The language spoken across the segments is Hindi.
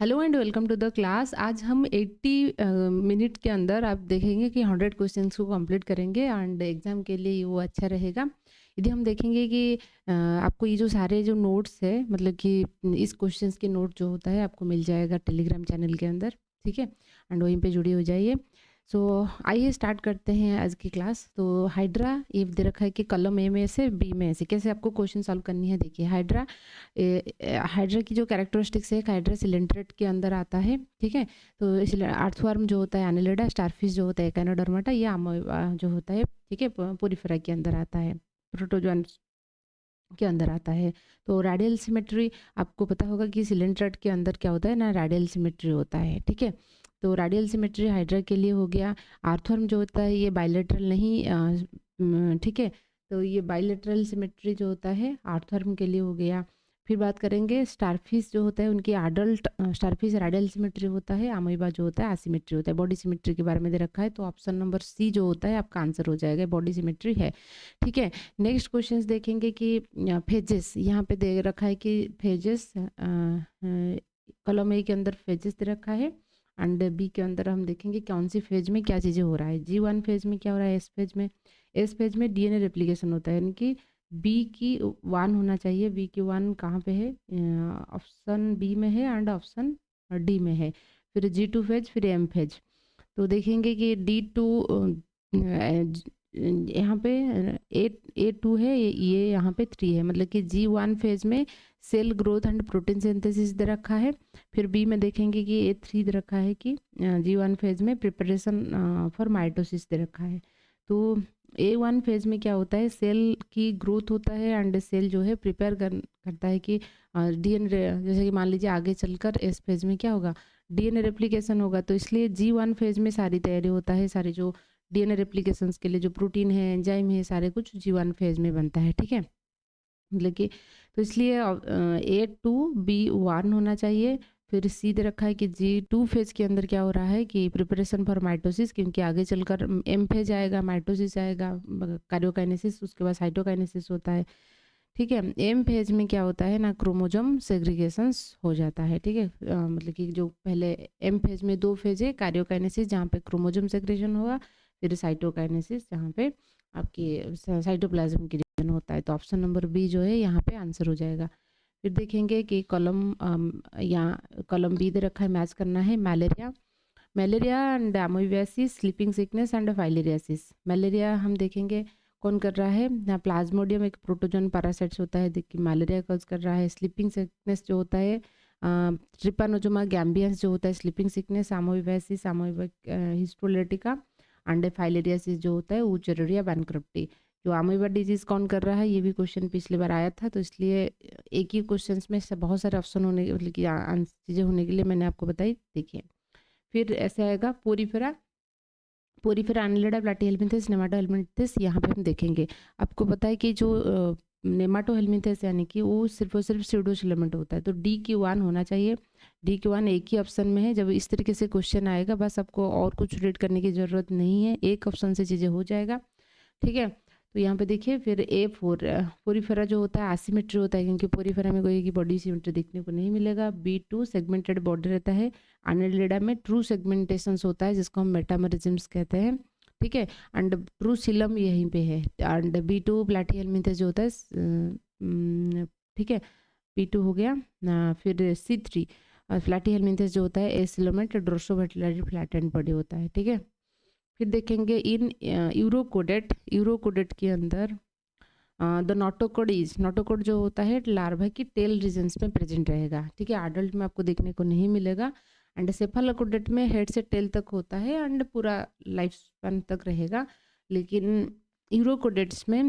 Hello and welcome to the class. आज हम 80 मिनट के अंदर आप देखेंगे कि 100 क्वेश्चंस को कंप्लीट करेंगे एंड एग्जाम के लिए वो अच्छा रहेगा। यदि हम देखेंगे कि आपको ये जो सारे जो नोट्स है मतलब कि इस क्वेश्चंस के नोट जो होता है आपको मिल जाएगा टेलीग्राम चैनल के अंदर, ठीक है। एंड वहीं पे जुड़ी हो जाइए। सो आइए स्टार्ट करते हैं आज की क्लास। तो हाइड्रा ये दे रखा है कि कॉलम ए में से बी में से कैसे आपको क्वेश्चन सॉल्व करनी है। देखिए हाइड्रा की जो कैरेक्टरिस्टिक्स है, हाइड्रा सिलेंट्रेट के अंदर आता है, ठीक है। तो इसलिए अर्थवर्म जो होता है एनालिडा, स्टारफिश जो होता है एकाइनोडर्माटा, ये अमोeba जो होता है, ठीक है, पोरिफेरा के अंदर आता है, प्रोटोजोअन के अंदर आता है। तो रेडियल सिमेट्री आपको पता होगा कि सिलेंट्रेट के अंदर क्या होता है ना, रेडियल सिमेट्री होता है, ठीक है। तो रेडियल सिमेट्री हाइड्रा के लिए हो गया। आर्थवर्म जो होता है ये बायलेटरल नहीं, ठीक है। तो ये बायलेटरल सिमेट्री जो होता है आर्थवर्म के लिए हो गया। फिर बात करेंगे स्टारफिश जो होता है, उनकी एडल्ट स्टारफिश रेडियल सिमेट्री होता है, अमीबा जो होता है एसिमेट्री होता है। बॉडी सिमेट्री के बारे में दे रखा है, तो ऑप्शन नंबर सी जो होता है आपका आंसर हो जाएगा, बॉडी सिमेट्री है, ठीक है। नेक्स्ट क्वेश्चंस देखेंगे कि फेजेस यहाँ पे दे रखा है कि फेजेस कॉलम ए के अंदर फेजेस दे रखा है एंड बी के अंदर हम देखेंगे कौन सी फेज में क्या चीज़ें हो रहा है। G1 फेज में क्या हो रहा है, एस फेज में डीएनए रेप्लिकेशन होता है, यानी कि बी की 1 होना चाहिए। बी की 1 कहाँ पे है, ऑप्शन बी में है एंड ऑप्शन डी में है। फिर G2 फेज, फिर एम फेज। तो देखेंगे कि D2 यहाँ पे A2 है, ये यहाँ पे 3 है, मतलब कि G1 फेज में cell growth and protein synthesis दे रखा है। फिर बी में देखेंगे कि A3 दे रखा है कि G1 फेज में प्रिपरेशन फॉर माइटोसिस दे रखा है। तो A1 फेज में क्या होता है, सेल की ग्रोथ होता है एंड सेल जो है प्रिपेयर करता है कि डीएनए, जैसे कि मान लीजिए आगे चलकर एस फेज में क्या होगा, डीएनए रेप्लिकेशन होगा। तो इसलिए G1 फेज में सारी तैयारी होता है, सारे जो डीएनए रेप्लिकेशंस के लिए जो प्रोटीन है, एंजाइम है, सारे कुछ G1 फेज में बनता है, ठीक है। मतलब कि तो इसलिए A2B1 होना चाहिए। फिर सी दे रखा है कि G2 फेज के अंदर क्या हो रहा है कि प्रिपरेशन फॉर माइटोसिस, क्योंकि आगे चलकर एम फेज आएगा, माइटोसिस आएगा, कार्योकाइनेसिस, उसके बाद साइटोकाइनेसिस होता है, ठीक है। एम फेज में क्या होता है ना, क्रोमोजोम सेग्रीगेशंस हो जाता है, ठीक है। मतलब कि जो पहले एम फेज में 2 फेज है, कार्योकाइनेसिस जहाँ पे क्रोमोजोम सेग्रेशन होगा, फिर साइटोकाइनेसिस जहाँ पे आपकी साइटोप्लाज्म की डिवीजन होता है। तो ऑप्शन नंबर बी जो है यहाँ पे आंसर हो जाएगा। फिर देखेंगे कि कॉलम बी दे रखा है, मैच करना है malaria and अमोइबियासिस, sleeping sickness and filariasis. Malaria हम देखेंगे कौन कर रहा है ना, प्लाज्मोडियम एक प्रोटोजोन पैरासाइट्स होता है, देखिए मलेरिया कॉज कर रहा है। स्लीपिंग सिकनेस जो होता है ट्रिपानोजोमा गैम्बियंस जो होता है sleeping sickness, amoebiasis histolytica and filariasis जो होता है ऊचेरिया बैंक्रप्टी। जो अमीबा डिजीज कौन कर रहा है, ये भी क्वेश्चन पिछली बार आया था, तो इसलिए एक ही क्वेश्चन में से बहुत सारे ऑप्शन होने मतलब कि चीज़ें होने के लिए मैंने आपको बताई। देखिए फिर ऐसे आएगा पोरीफेरा एनिलिडा, प्लैटीहेल्मिन्थेस, नेमाटोहेल्मिन्थेस। यहाँ पे हम देखेंगे, आपको पता है कि जो नेमाटोहेल्मिन्थेस यानी कि वो सिर्फ और सिर्फ स्यूडोफिलामेंट होता है, तो D1 होना चाहिए। D1 एक ही ऑप्शन में है। जब इस तरीके से क्वेश्चन आएगा बस आपको और कुछ रीड करने की ज़रूरत नहीं है, एक ऑप्शन से चीज़ें हो जाएगा, ठीक है। तो यहाँ पे देखिए फिर A4 पोरीफेरा जो होता है एसिमेट्री होता है, क्योंकि पोरीफेरा में कोई की बॉडी सिमेट्री देखने को नहीं मिलेगा। B2 सेगमेंटेड बॉडी रहता है। एनालिडा में ट्रू सेगमेंटेशन होता है जिसको हम मेटामरिज्म्स कहते हैं, ठीक है। एंड ट्रू सिलम यहीं पे है। एंड B2 प्लैटीहेल्मिन्थेस जो होता है ठीक है, B2 हो गया फिर C3 प्लैटीहेल्मिन्थेस जो होता है एसिलोमेट ड्रोसोवेटलरी फ्लैटेंड बॉडी होता है, ठीक है। फिर देखेंगे इन यूरोकोडेट के अंदर द नोटोकोड जो होता है लार्वा की टेल रीजन्स में प्रेजेंट रहेगा, ठीक है। एडल्ट में आपको देखने को नहीं मिलेगा। एंड सेफालोकोडेट में हेड से टेल तक होता है एंड पूरा लाइफ स्पैन तक रहेगा। लेकिन यूरोकोडेट्स में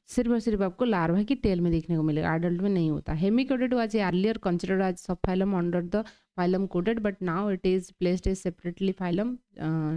सिर्फ और सिर्फ आपको लार्वा की टेल में देखने को मिलेगा, एडल्ट में नहीं होता। Hemichordate was earlier considered as subphylum under the phylum कोडेट, but now it is placed as separately phylum,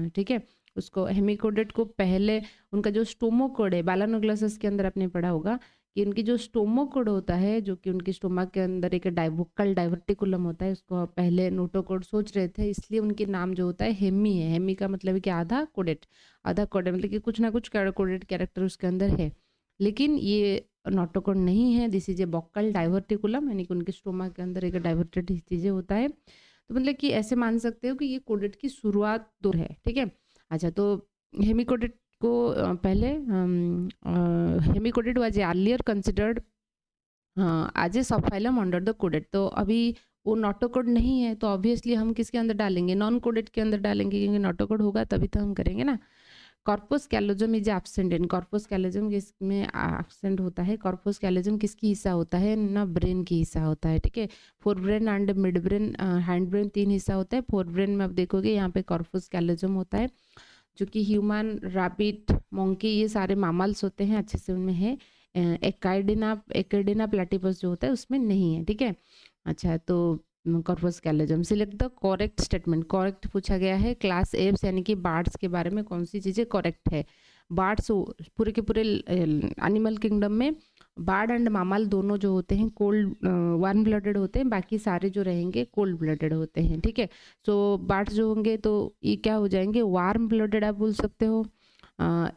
ठीक है। उसको हेमिकोडेट को पहले उनका जो स्टोमोकोड है, बालानोग्लासस के अंदर आपने पढ़ा होगा कि उनकी जो स्टोमोकोड होता है, जो कि उनकी स्टोमक के अंदर एक वोकल डाइवर्टिकुलम होता है, उसको पहले नोटोकोड सोच रहे थे, इसलिए उनके नाम जो होता है हेमी है। हेमी का मतलब है कि आधा कोडेट मतलब कि कुछ ना कुछ कोडेट कैरेक्टर उसके अंदर है। लेकिन ये नोटोकॉर्ड नहीं है, दिस इज ए बॉक्कल डाइवर्टिकुलम, यानी कि उनके स्टोमा के अंदर एक डाइवर्टेड चीज़ें होता है। तो मतलब कि ऐसे मान सकते हो कि ये कोडेट की शुरुआत तो है, ठीक है। अच्छा, तो हेमिकोडेट को पहले hemichordate was earlier considered as a subphylum under the कोडेट। तो अभी वो नोटोकोड नहीं है, तो ऑब्वियसली हम किसके अंदर डालेंगे, नॉन कोडेट के अंदर डालेंगे, क्योंकि नोटोकोड होगा तभी तो हम करेंगे ना। Corpus callosum is absent in, corpus callosum किसमें एब्सेंट होता है, कॉर्पस कैलोजम किसकी हिस्सा होता है ना, ब्रेन की हिस्सा होता है, ठीक है। Fore brain and mid brain, hind brain 3 हिस्सा होता है। फोर ब्रेन में आप देखोगे यहाँ पे कॉर्पस कैलोजम होता है, जो कि ह्यूमन, रैबिट, मोंकी, ये सारे मामल्स होते हैं, अच्छे से उनमें है। एक्रेडिना प्लेटिपस जो होता है उसमें नहीं है, ठीक है। अच्छा, तो corpus callosum, select the correct statement, correct पूछा गया है। क्लास एप्स यानी कि बार्ड्स के बारे में कौन सी चीज़ें करेक्ट है। बार्ड्स पूरे के पूरे एनिमल किंगडम में बार्ड एंड मामल दोनों जो होते हैं कोल्ड वार्म ब्लडेड होते हैं, बाकी सारे जो रहेंगे कोल्ड ब्लडेड होते हैं, ठीक है। सो बार्ड्स जो होंगे तो ये क्या हो जाएंगे, वार्म ब्लडेड आप बोल सकते हो,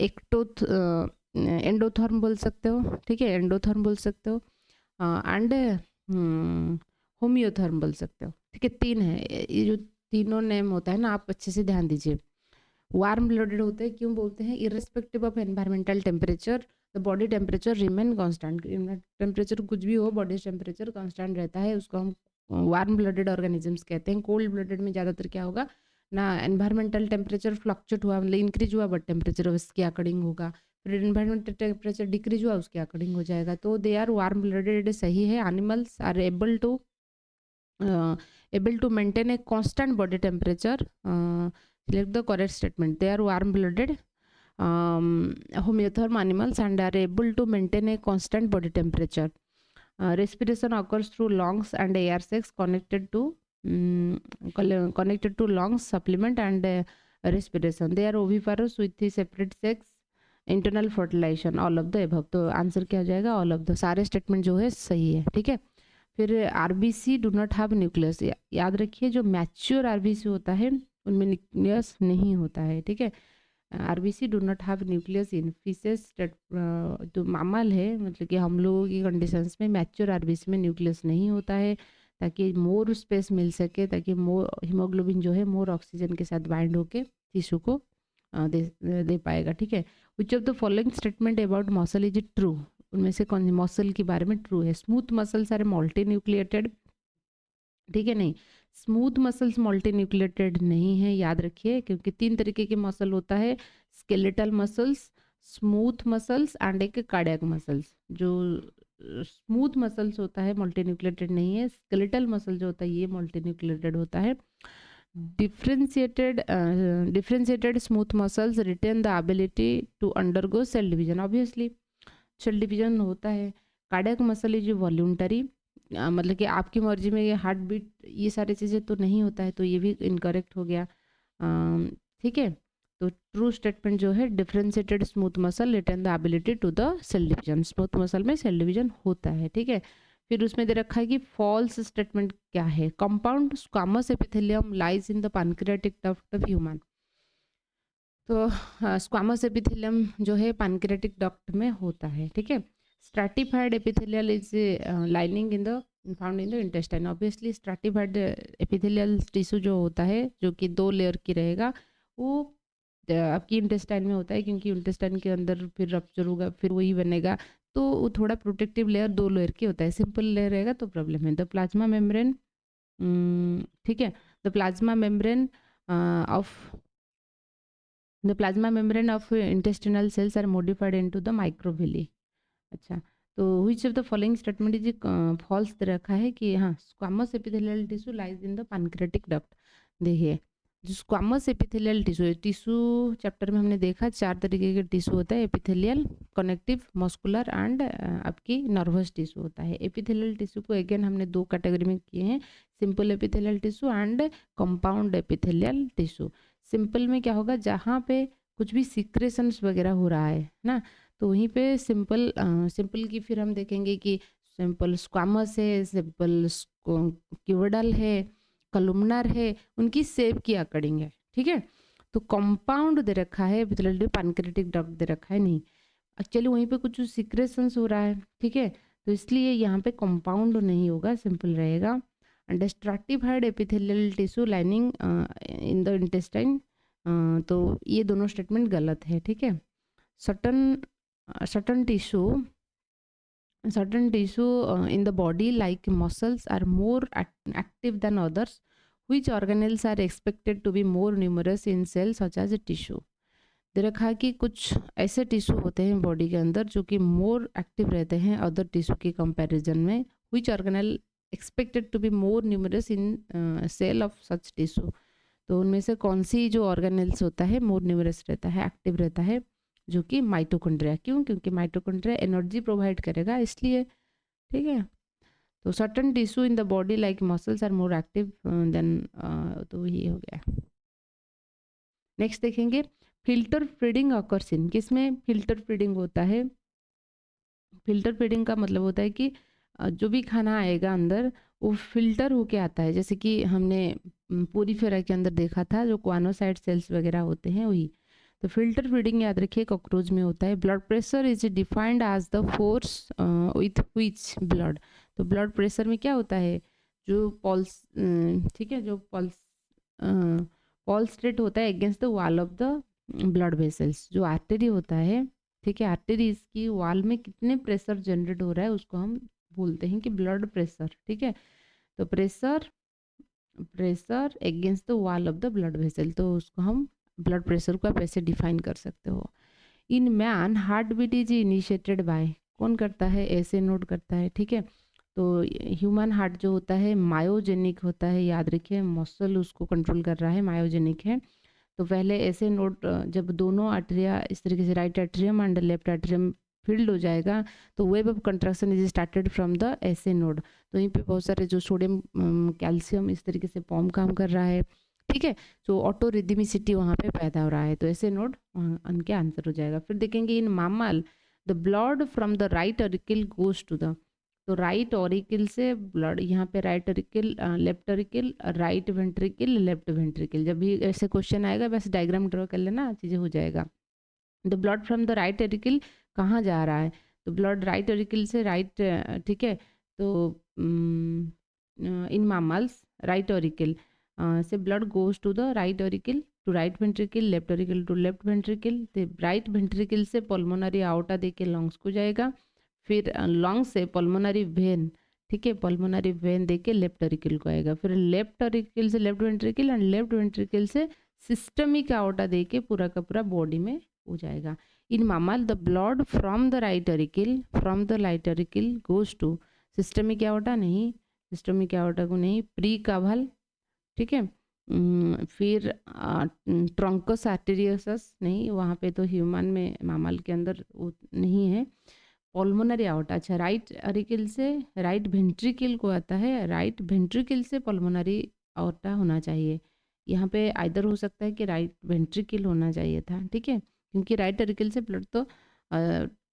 एक्टोथ एंडोथर्म बोल सकते हो, ठीक है, एंडोथर्म बोल सकते हो, एंड होम्योथर्म बोल सकते हो, ठीक है। 3 है ये जो तीनों नेम होता है ना, आप अच्छे से ध्यान दीजिए। वार्म ब्लडेड होते हैं, क्यों बोलते हैं, irrespective of environmental temperature the body temperature remain constant, temperature कुछ भी हो बॉडी टेम्परेचर कांस्टेंट रहता है, उसको हम वार्म ब्लडेड ऑर्गेनिजम्स कहते हैं। कोल्ड ब्लडेड में ज़्यादातर क्या होगा ना, एनवायरमेंटल टेम्परेचर फ्लक्चुएट हुआ, मतलब इंक्रीज हुआ, बट टेम्परेचर उसके अकॉर्डिंग होगा, फिर एनवायरमेंटल टेम्परेचर डिक्रीज हुआ, उसके अकॉर्डिंग हो जाएगा। तो दे आर वार्म ब्लडेड, सही है। Animals are able to maintain a constant body temperature, select the correct statement, they are warm blooded homeotherm animals and are able to maintain a constant body temperature. Respiration occurs through lungs and air sacs connected to lungs supplement and respiration. They are oviparous with the separate sex, internal fertilization, all of the above. तो आंसर क्या हो जाएगा, ऑल ऑफ द, सारे स्टेटमेंट जो है सही है, ठीक है। फिर RBC do not have nucleus, याद रखिए जो मैच्योर आरबीसी होता है उनमें न्यूक्लियस नहीं होता है, ठीक है। RBC do not have nucleus in fishes, जो मामल है, मतलब कि हम लोगों की कंडीशंस में मैच्योर आरबीसी में न्यूक्लियस नहीं होता है, ताकि मोर स्पेस मिल सके, ताकि मोर हीमोग्लोबिन जो है मोर ऑक्सीजन के साथ बाइंड होके टिश्यू को दे पाएगा, ठीक है। Which of the following statement about muscle is true, उनमें से कौन मसल के बारे में ट्रू है। Smooth muscles are multinucleated, ठीक है, नहीं, स्मूथ मसल्स मल्टी न्यूक्लिएटेड नहीं है, याद रखिए, क्योंकि 3 तरीके के मसल होता है, skeletal muscles, smooth muscles and एक कार्डियक मसल्स। जो स्मूथ मसल्स होता है मल्टी न्यूक्लिएटेड नहीं है, स्केलेटल मसल जो होता है ये मल्टी न्यूक्लिएटेड होता है। differentiated smooth muscles retain the ability to undergo cell division, obviously cell division होता है। कार्डियक मसल इज वॉल्यूंटरी, मतलब कि आपकी मर्जी में ये हार्ट बीट ये सारी चीज़ें तो नहीं होता है, तो ये भी इनकरेक्ट हो गया, ठीक है। तो ट्रू स्टेटमेंट जो है, differentiated smooth muscle retain the ability to the cell division, smooth muscle में सेल डिवीजन होता है, ठीक है। फिर उसमें दे रखा है कि फॉल्स स्टेटमेंट क्या है, compound squamous epithelium lies in the pancreatic duct of human. तो स्क्वामस एपिथेलियम जो है पैनक्रियाटिक डक्ट में होता है, ठीक है। Stratified epithelial is lining in the found in the intestine, obviously stratified epithelial tissue जो होता है, जो कि 2 लेयर की रहेगा, वो आपकी इंटेस्टाइन में होता है, क्योंकि इंटेस्टाइन के अंदर फिर रप्चर होगा, फिर वही बनेगा, तो वो थोड़ा प्रोटेक्टिव लेयर 2 लेयर की होता है। सिंपल लेयर रहेगा तो प्रॉब्लम है। द प्लाज्मा मेम्ब्रेन, ठीक है, the plasma membrane of the plasma membrane of intestinal cells are modified into the microvilli। अच्छा, तो which of the following statement is false दे रखा है कि हाँ, squamous epithelial tissue lies in the pancreatic duct। देखिए, जो स्क्वामस एपिथेलियल टिश्यू है, टिश्यू चैप्टर में हमने देखा 4 तरीके के टिश्यू होता है, एपिथेलियल, कनेक्टिव, मस्कुलर एंड आपकी नर्वस टिश्यू होता है। एपिथेलियल टिश्यू को अगेन हमने 2 कैटेगरी में किए हैं, simple epithelial tissue and compound epithelial tissue. Simple में क्या होगा, जहाँ पे कुछ भी सिक्रेशंस वगैरह हो रहा है ना, तो वहीं पे सिंपल की फिर हम देखेंगे कि सिंपल स्क्वामस है, सिंपल क्यूबोइडल है, कलुमनर है, उनकी शेप की अकॉर्डिंग है, ठीक है। तो कंपाउंड दे रखा है, पैनक्रियाटिक डक्ट दे रखा है नहीं, एक्चुअली वहीं पे कुछ सिक्रेशंस हो रहा है, ठीक है, तो इसलिए यहाँ पे कंपाउंड नहीं होगा, सिंपल रहेगा। And stratified epithelial tissue lining in the intestine, तो ये दोनों स्टेटमेंट गलत है, ठीक है। Certain certain tissue certain tissue in the body like muscles are more active than others, which organelles are expected to be more numerous in cells such as a tissue। दे रखा है कि कुछ ऐसे टिश्यू होते हैं बॉडी के अंदर जो कि मोर एक्टिव रहते हैं अदर टिश्यू के कंपैरिजन में, which organelle expected to be more numerous in cell of such tissue. तो उनमें से कौन सी जो ऑर्गेनल्स होता है मोर न्यूमरस रहता है, एक्टिव रहता है, जो कि माइटोकॉन्ड्रिया। क्यों? क्योंकि माइटोकॉन्ड्रिया एनर्जी प्रोवाइड करेगा इसलिए, ठीक है। तो certain tissue in the body like muscles are more active then, तो ये हो गया। नेक्स्ट देखेंगे फिल्टर फीडिंग ऑकर्स इन, किसमें फिल्टर फीडिंग होता है? फिल्टर फीडिंग का मतलब होता है कि जो भी खाना आएगा अंदर वो फिल्टर होके आता है, जैसे कि हमने पूरी फेरा के अंदर देखा था जो क्वानोसाइट सेल्स वगैरह होते हैं वही। तो फिल्टर फीडिंग याद रखिए कॉकरोच में होता है। Blood pressure is defined as the force with which blood, तो ब्लड प्रेशर में क्या होता है, जो पल्स, ठीक है, जो पल्स रेट होता है against the wall of the blood vessels. जो आर्टरी होता है, ठीक है, आर्टरीज की वॉल में कितने प्रेशर जनरेट हो रहा है उसको हम बोलते हैं कि ब्लड प्रेशर, ठीक है। तो pressure pressure against the wall of the blood vessel, तो उसको हम ब्लड प्रेशर को आप ऐसे डिफाइन कर सकते हो। In man heart beat is initiated by, कौन करता है? ऐसे नोट करता है, ठीक है। तो ह्यूमन हार्ट जो होता है मायोजेनिक होता है, याद रखिए, मसल उसको कंट्रोल कर रहा है, मायोजेनिक है। तो पहले ऐसे नोट, जब दोनों आर्टरिया इस तरीके से right atrium and left atrium field हो जाएगा तो web of contraction is started from the ऐसे नोड। तो यहीं पे बहुत सारे जो सोडियम कैल्शियम इस तरीके से पॉम काम कर रहा है, ठीक है। तो ऑटो रिदमिसिटी वहाँ पे पैदा हो रहा है, तो ऐसे नोड उनके आंसर हो जाएगा। फिर देखेंगे in mammal the blood from the right auricle goes to the, तो राइट ऑरिकल से ब्लड, यहाँ पे right auricle, left auricle, right ventricle, left ventricle. जब भी ऐसे क्वेश्चन आएगा बस डायग्राम ड्रॉ कर लेना, चीज़ें हो जाएगा। The blood from the right auricle कहाँ जा रहा है? तो ब्लड राइट ऑरिकल से राइट, ठीक है। तो इन मामल्स राइट ऑरिकल से blood goes to the right auricle to right ventricle, left auricle to left ventricle, right ventricle से पल्मोनरी आउटा दे के लंग्स को जाएगा, फिर लंग्स से पल्मोनरी वेन, ठीक है, पल्मोनरी वेन देके लेफ्ट ऑरिकल को आएगा, फिर लेफ्ट ऑरिकल से left ventricle and left ventricle से सिस्टमिक आउटा देके पूरा का पूरा बॉडी में हो जाएगा। In mammal the blood from the right auricle goes to systemic aorta, नहीं, सिस्टमिक आउटा को नहीं, प्री कावल, ठीक है। फिर ट्रंकस आर्टेरियस नहीं, वहाँ पे तो ह्यूमन में मामल के अंदर वो नहीं है। पल्मोनरी आउटा, अच्छा, राइट ऑरिकल से राइट वेंट्रिकल को आता है, राइट वेंट्रिकल से पल्मोनरी आउटा होना चाहिए। यहाँ पे आइदर हो सकता है कि राइट वेंट्रिकल होना चाहिए था, ठीक है, क्योंकि राइट ऑरिकल से ब्लड तो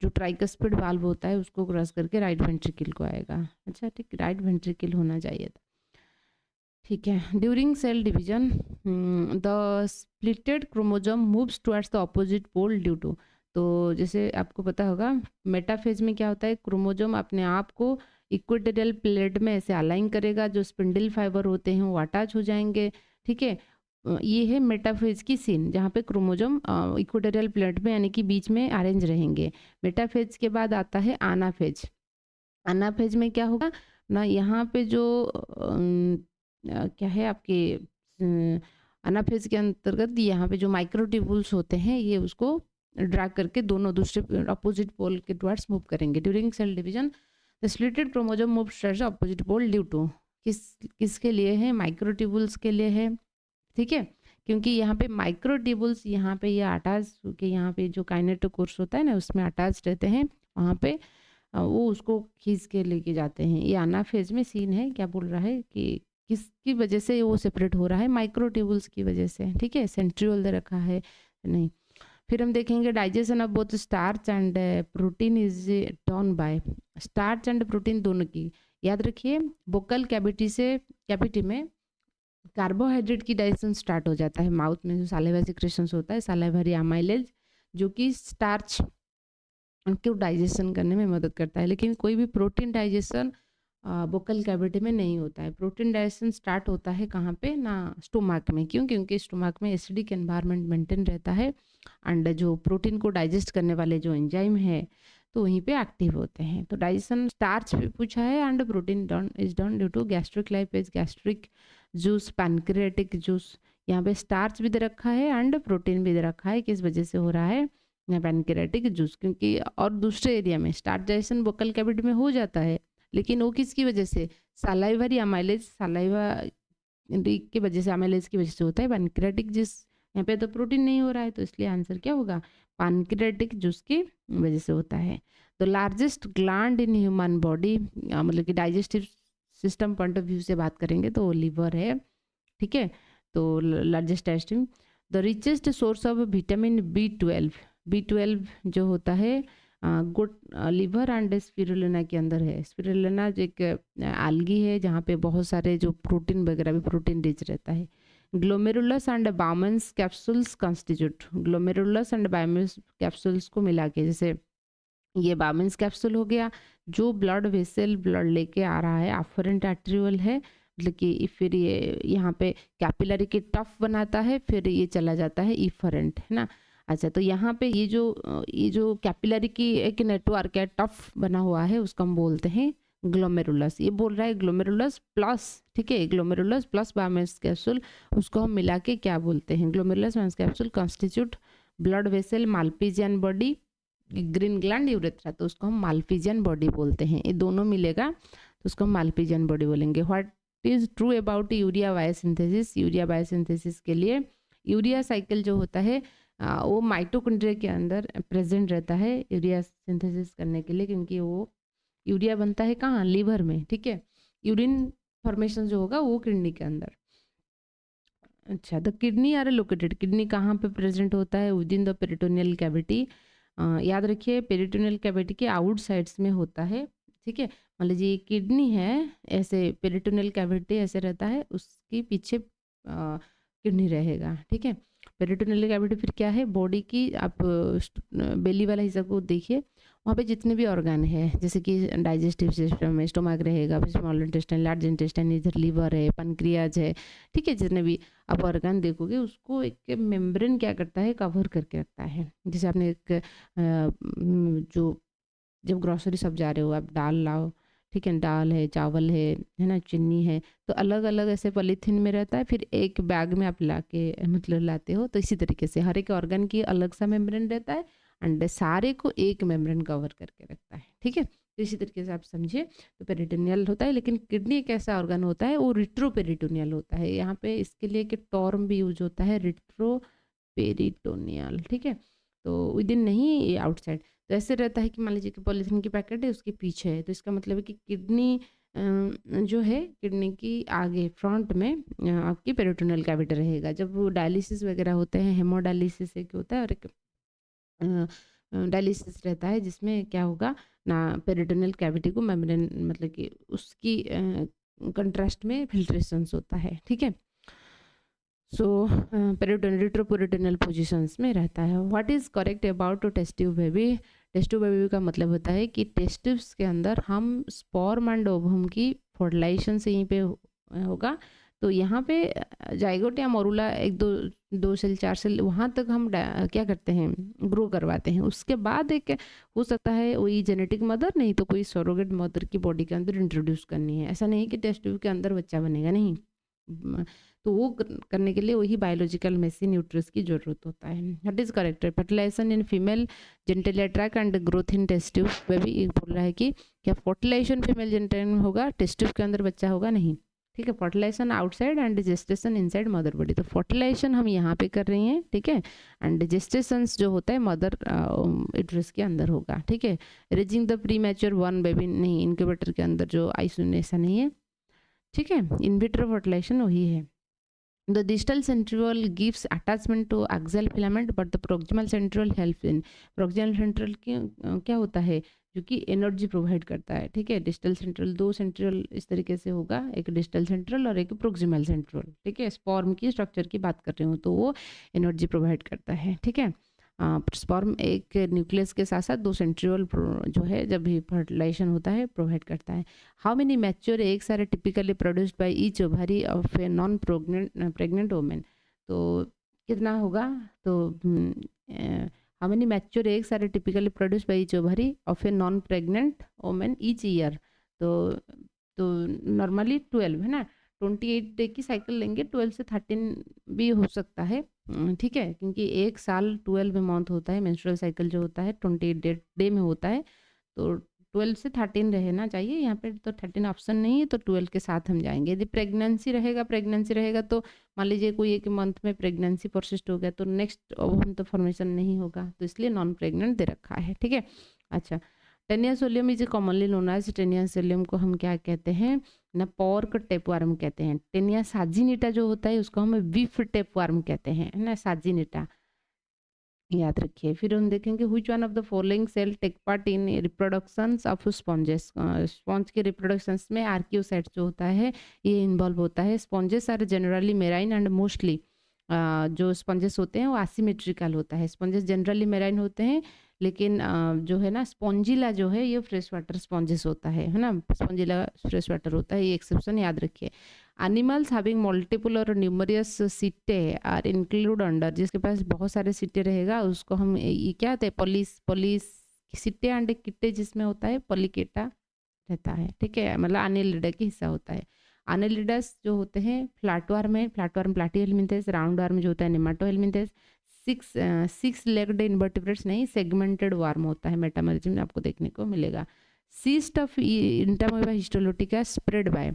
जो ट्राइकस्पिड वाल्व होता है उसको क्रॉस करके राइट वेंट्रिकल को आएगा। अच्छा, ठीक, राइट वेंट्रिकल होना चाहिए था, ठीक है। During cell division the splitted chromosome moves towards the opposite pole due to, तो जैसे आपको पता होगा मेटाफेज में क्या होता है, क्रोमोजोम अपने आप को इक्वेटोरियल प्लेट में ऐसे अलाइन करेगा, जो स्पिंडल फाइबर होते हैं वो अटैच हो जाएंगे, ठीक है। ये है मेटाफेज की सीन, जहाँ पे क्रोमोजोम इक्वेटोरियल प्लेट में यानी कि बीच में अरेंज रहेंगे। मेटाफेज के बाद आता है आनाफेज। आनाफेज में क्या होगा ना, यहाँ पे जो क्या है आपके अनाफेज के अंतर्गत यहाँ पे जो माइक्रोट्यूबुल्स होते हैं ये उसको ड्रैग करके दोनों दूसरे अपोजिट पोल के टुवर्ड्स मूव करेंगे। During cell division the splitted chromosome move towards opposite pole due to, किसके लिए है? माइक्रोट्यूबुल्स के लिए है, ठीक है, क्योंकि यहाँ पे माइक्रोट्यूबुल्स यहाँ पे ये अटैच के, यहाँ पे जो काइनेटोकोर्स होता है ना उसमें अटैच रहते हैं, वहाँ पे वो उसको खींच के लेके जाते हैं। ये आनाफेज में सीन है, क्या बोल रहा है कि किसकी वजह से वो सेपरेट हो रहा है? माइक्रोट्यूबुल्स की वजह से, ठीक है, सेंट्रियोल दे रखा है नहीं। फिर हम देखेंगे digestion of both starch and protein is done by, starch and protein दोनों की, याद रखिए बोकल कैविटी से कैविटी में कार्बोहाइड्रेट की डाइजेशन स्टार्ट हो जाता है, माउथ में जो सालिवा सिक्रेशंस होता है, सालिवरी अमाइलेज, जो कि स्टार्च उनको डाइजेशन करने में मदद करता है। लेकिन कोई भी प्रोटीन डाइजेशन बुक्कल कैविटी में नहीं होता है। प्रोटीन डाइजेशन स्टार्ट होता है कहाँ पे ना, स्टोमक में। क्यों? क्योंकि स्टोमक में एसिडिक एनवायरनमेंट मेंटेन रहता है एंड जो प्रोटीन को डाइजेस्ट करने वाले जो एंजाइम है तो वहीं पे एक्टिव होते हैं। तो डाइजेशन स्टार्च भी पूछा है and protein is done due to gastric lipase, gastric juice, pancreatic juice. यहाँ पे स्टार्च भी दे रखा है एंड प्रोटीन भी दे रखा है, किस वजह से हो रहा है, पैनक्रियाटिक जूस। क्योंकि और दूसरे एरिया में स्टार्च डाइजेशन बुक्कल कैविटी में हो जाता है, लेकिन वो किसकी वजह से, सालाइवरी अमाइलेज, सालाइवा की वजह से, अमाइलेज की वजह से होता है पैनक्रियाटिक जूस। यहाँ पे तो प्रोटीन नहीं हो रहा है, तो इसलिए आंसर क्या होगा, पैनक्रियाटिक जूस की वजह से होता है। The largest gland in human body, मतलब कि digestive system point of view से बात करेंगे तो वो लीवर है, ठीक है। तो largest digestive, the richest source of vitamin B12, B12 जो होता है गुड लिवर एंड स्पिरुलिना के अंदर है। स्पिरुलिना जो एक एल्गी है जहाँ पे बहुत सारे जो प्रोटीन वगैरह भी प्रोटीन रिच रहता है। Glomerulus and Bowman's capsules constitute, glomerulus and Bowman's capsules को मिला के, जैसे ये बाउमेंस कैप्सूल हो गया जो ब्लड वेसल ब्लड लेके आ रहा है, अफरेंट आर्टेरियल है, मतलब कि फिर ये यहाँ पे कैपिलरी के टफ बनाता है, फिर ये चला जाता है इफरेंट, है ना। अच्छा, तो यहाँ पे ये जो कैपिलरी की एक नेटवर्क है टफ बना हुआ है, उसको हम बोलते हैं ग्लोमेरुलस। ये बोल रहा है ग्लोमेरुलस प्लस, ठीक है, ग्लोमेरुलस प्लस बाउमेंस कैप्सूल, उसको हम मिला के क्या बोलते हैं, glomerulus Bowman's capsule constitute blood vessel Malpighian body green gland urethra, तो उसको हम माल्पीजियन बॉडी बोलते हैं। ये दोनों मिलेगा तो उसको हम माल्पीजियन बॉडी बोलेंगे। What is true about urea biosynthesis, urea biosynthesis के लिए यूरिया साइकिल जो होता है वो माइटोकॉन्ड्रिया के अंदर प्रेजेंट रहता है यूरिया सिंथेसिस करने के लिए, क्योंकि वो यूरिया बनता है कहाँ, लीवर में, ठीक है। यूरिन फॉर्मेशन जो होगा वो किडनी के अंदर। अच्छा, the kidney are located, kidney कहाँ पे प्रेजेंट होता है, within the peritoneal cavity. याद रखिए पेरिटोनियल कैविटी के आउट साइड्स में होता है, ठीक है। मान लीजिए किडनी है, ऐसे पेरिटोनियल कैविटी ऐसे रहता है, उसके पीछे किडनी रहेगा, ठीक है। पेरिटोनियल कैविटी फिर क्या है, बॉडी की आप बेली वाला हिस्सा को देखिए, वहाँ पे जितने भी ऑर्गन है, जैसे कि डाइजेस्टिव सिस्टम में स्टोमक रहेगा, फिर स्मॉल इंटेस्टाइन, लार्ज इंटेस्टाइन, इधर लीवर है, पैनक्रियाज है, ठीक है। जितने भी आप ऑर्गन देखोगे उसको एक मेम्ब्रेन क्या करता है, कवर करके रखता है। जैसे आपने एक जो जब ग्रोसरी सब जा रहे हो आप, दाल लाओ, ठीक है, दाल है, चावल है ना, चीनी है, तो अलग अलग ऐसे पॉलीथीन में रहता है, फिर एक बैग में आप ला के मतलब लाते हो। तो इसी तरीके से हर एक ऑर्गन की अलग सा मेम्ब्रेन रहता है एंड सारे को एक मेम्ब्रेन कवर करके रखता है, ठीक है। तो इसी तरीके से आप समझिए, तो पेरिटोनियल होता है। लेकिन किडनी एक ऐसा ऑर्गन होता है वो रिट्रोपेरिटोनियल होता है। यहाँ पे इसके लिए एक टर्म भी यूज होता है, रिट्रोपेरिटोनियल, ठीक है। तो विद इन नहीं, आउटसाइड। तो ऐसे रहता है कि मान लीजिए कि पॉलीथीन की पैकेट है उसके पीछे है, तो इसका मतलब है कि किडनी जो है, किडनी की आगे फ्रंट में आपकी पेरिटोनियल कैविटी रहेगा। जब वो डायलिसिस वगैरह होते हैं, हेमोडायलिसिस एक होता है और एक डायलिसिस रहता है, जिसमें क्या होगा ना, पेरिटोनियल कैविटी को मेम्ब्रेन मतलब कि उसकी कंट्रास्ट में फिल्ट्रेशंस होता है, ठीक है। सो पेरिटोनियल रिट्रोपेरिटोनियल पोजिशंस में रहता है। What is correct about test tube baby, test tube baby का मतलब होता है कि टेस्ट ट्यूब्स के अंदर हम स्पर्म एंड ओवम की फर्टिलाइजेशन से यहीं पे होगा। तो यहाँ पे जाइगोट या मोरूला एक दो सेल 4 सेल वहाँ तक हम क्या करते हैं, ग्रो करवाते हैं। उसके बाद एक हो सकता है वही जेनेटिक मदर, नहीं तो कोई सरोगेट मदर की बॉडी के अंदर इंट्रोड्यूस करनी है। ऐसा नहीं कि टेस्ट ट्यूब के अंदर बच्चा बनेगा, नहीं। तो वो करने के लिए वही बायोलॉजिकल मेसिन यूट्रस की जरूरत होता है। That is correct. Fertilisation in female genital tract and growth in test tube baby, ये बोल रहा है कि क्या फर्टिलाइजेशन फीमेल जेनिटल में होगा, टेस्ट ट्यूब के अंदर बच्चा होगा नहीं, ठीक है। Fertilisation outside and gestation inside mother body. तो फर्टिलाइजेशन हम यहाँ पे कर रही हैं, ठीक है, एंड जेस्टेशन जो होता है मदर यूट्रस के अंदर होगा, ठीक है। Raising the pre mature one baby, नहीं, इनक्यूबेटर के अंदर जो आइसोलेशन ऐसा नहीं है, ठीक है। इन विट्रो फर्टिलाइजेशन वही है। The distal centriole gives attachment to axial filament, but the proximal centriole helps in, proximal centriole क्या होता है, जो कि एनर्जी प्रोवाइड करता है, ठीक है। डिस्टल सेंट्रल, दो सेंट्रियल इस तरीके से होगा, एक डिस्टल सेंट्रल और एक प्रोक्सिमल सेंट्रियल, ठीक है। स्पर्म की स्ट्रक्चर की बात कर रही हूँ, तो वो एनर्जी प्रोवाइड करता है, ठीक है। स्पर्म एक न्यूक्लियस के साथ साथ 2 सेंट्रियोल जो है जब भी फर्टिलाइजेशन होता है प्रोवाइड करता है। How many mature eggs are typically produced by each ovary of a non pregnant women. तो कितना होगा, तो how many mature eggs are typically produced by each ovary of a non pregnant women each year. तो नॉर्मली 12 है ना, 28 डे की साइकिल लेंगे, 12 से 13 भी हो सकता है, ठीक है, क्योंकि एक साल 12 मंथ होता है, मेंस्ट्रुअल साइकिल जो होता है 28 डे में होता है, तो 12 से 13 रहना चाहिए यहाँ पे। तो 13 ऑप्शन नहीं है, तो 12 के साथ हम जाएंगे। यदि प्रेगनेंसी रहेगा तो मान लीजिए कोई एक मंथ में प्रेगनेंसी परसिस्ट हो गया तो नेक्स्ट ओवम तो फॉर्मेशन नहीं होगा, तो इसलिए नॉन प्रेग्नेंट दे रखा है, ठीक है। अच्छा, taenia solium is commonly known as, taenia solium को हम क्या कहते हैं ना, पॉर्क टेपवार्म कहते हैं। टेनिया साजिनिटा जो होता है उसको हम बीफ टेपवार्म कहते हैं, है ना, साजिनिटा, याद रखिए। फिर हम देखेंगे which one of the following cell take part in reproductions of sponges. Sponge के रिप्रोडक्शंस में आर्कियोसाइट जो होता है ये इन्वॉल्व होता है। Sponges are generally marine and mostly जो स्पॉन्जेस होते हैं वो एसिमेट्रिकल होता है। स्पॉन्जेस जनरली मेराइन होते हैं, लेकिन जो है ना स्पॉन्जिला जो है ये फ्रेश वाटर स्पॉन्जेस होता है ना, स्पॉन्जिला फ्रेश वाटर होता है, ये एक्सेप्शन याद रखिए। एनिमल्स हैविंग मल्टीपल और न्यूमरियस सिट्टे आर इंक्लूड अंडर, जिसके पास बहुत सारे सिट्टे रहेगा उसको हम ये क्या होता है, पॉलिस सिट्टे एंड किट्टे जिसमें होता है पॉलिकेटा रहता है, ठीक है, मतलब एनेलिडा की हिस्सा होता है। एनेलिडस जो होते हैं फ्लैटवर्म प्लाटीहेल्मिंथेस, राउंड वर्म जो होता है नेमाटोहेल्मिंथेस, सिक्स लेग्ड इनवर्टिब्रेट्स नहीं, सेगमेंटेड वर्म होता है, मेटामोरिज्म में आपको देखने को मिलेगा। सीस्ट ऑफ इंटामोeba हिस्टोलोटिका स्प्रेड बाय,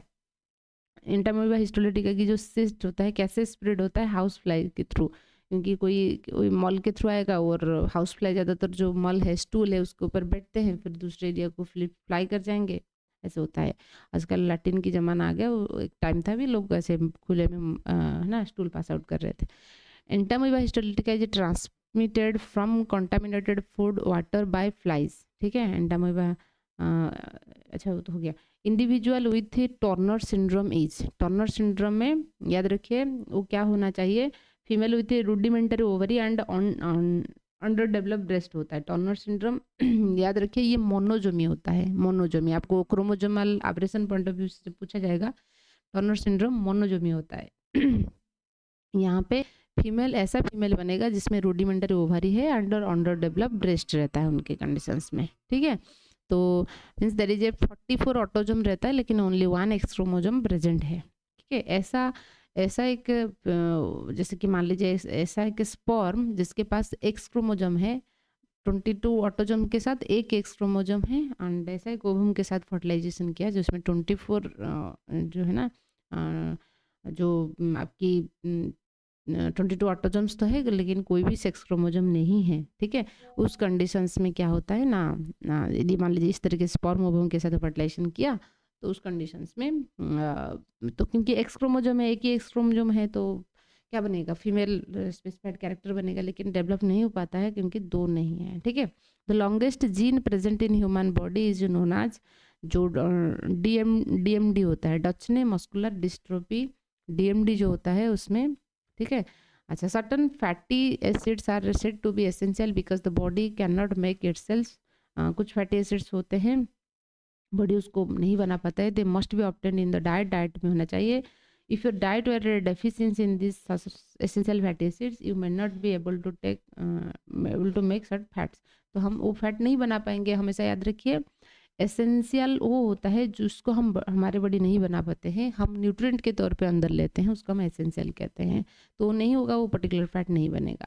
इंटामोeba हिस्टोलोटिका की जो सिस्ट होता है कैसे स्प्रेड होता है, हाउस फ्लाई के थ्रू, क्योंकि कोई मॉल के थ्रू आएगा और हाउस फ्लाई ज़्यादातर जो मॉल है स्टूल है उसके ऊपर बैठते हैं, फिर दूसरे एरिया को फ्लाई कर जाएंगे, ऐसे होता है। आजकल लैटिन की ज़माना आ गया, वो एक टाइम था भी लोग ऐसे खुले में ना स्टूल पास आउट कर रहे थे। Entamoeba histolytica is transmitted from contaminated food water by flies, ठीक है, एंटामोeba। अच्छा वो तो हो गया। Individual with Turner syndrome is, Turner syndrome में याद रखिए वो क्या होना चाहिए, female with rudimentary ovary and under develop breast होता है टर्नर सिंड्रोम। याद रखिए ये मोनोजोमी होता है, मोनोजोमी, आपको chromosomal operation point of view से पूछा जाएगा, टर्नर सिंड्रोम मोनोजोमी होता है। यहाँ पे फीमेल ऐसा फीमेल बनेगा जिसमें रूडिमेंटरी ओवरी है, अंडर डेवलप ब्रेस्ट रहता है उनके कंडीशंस में, ठीक है। तो means there is a 44 autosome रहता है लेकिन ओनली 1 एक्स क्रोमोजोम प्रेजेंट है, ठीक है। ऐसा एक जैसे कि मान लीजिए ऐसा एक स्पर्म जिसके पास एक्स क्रोमोजोम है 22 ऑटोजोम के साथ एक एक्स क्रोमोजोम है, एंड ऐसा एक ओवम के साथ फर्टिलाइजेशन किया जिसमें 24 जो है ना जो आपकी 22 ऑटोजोम्स तो है लेकिन कोई भी सेक्स क्रोमोजोम नहीं है, ठीक है। उस कंडीशंस में क्या होता है ना यदि मान लीजिए इस तरीके से स्पर्म ओवम के साथ फर्टिलाइजेशन किया तो उस कंडीशंस में तो क्योंकि एक्स क्रोमोजोम है, एक ही एक्स क्रोमोजोम है, तो क्या बनेगा, फीमेल स्पेसिफाइड कैरेक्टर बनेगा, लेकिन डेवलप नहीं हो पाता है क्योंकि 2 नहीं है, ठीक है। The longest gene present in human body is known as, जो डीएमडी होता है, डच ने मस्कुलर डिस्ट्रोफी डीएमडी जो होता है उसमें, ठीक है। अच्छा, certain fatty acids are said to be essential because the body can not make itself, कुछ फैटी एसिड्स होते हैं बॉडी उसको नहीं बना पाता है, they must be obtained in the diet में होना चाहिए। If your diet were deficiency in this essential fatty acids you may not be able to make certain fats, तो हम वो फैट नहीं बना पाएंगे। हमेशा याद रखिए एसेंशियल वो होता है जिसको हम हमारे बॉडी नहीं बना पाते हैं, हम न्यूट्रिएंट के तौर पे अंदर लेते हैं, उसको हम एसेंशियल कहते हैं, तो नहीं होगा वो पर्टिकुलर फैट नहीं बनेगा।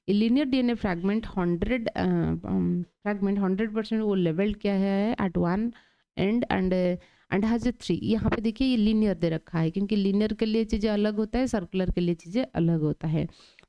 लीनियर डीएनए फ्रैगमेंट 100% वो लेवल्ड क्या है एट 1 एंड हैज ए 3, यहाँ पे देखिए ये लीनियर दे रखा है क्योंकि लीनियर के लिए चीज़ें अलग होता है, सर्कुलर के लिए चीज़ें अलग होता है,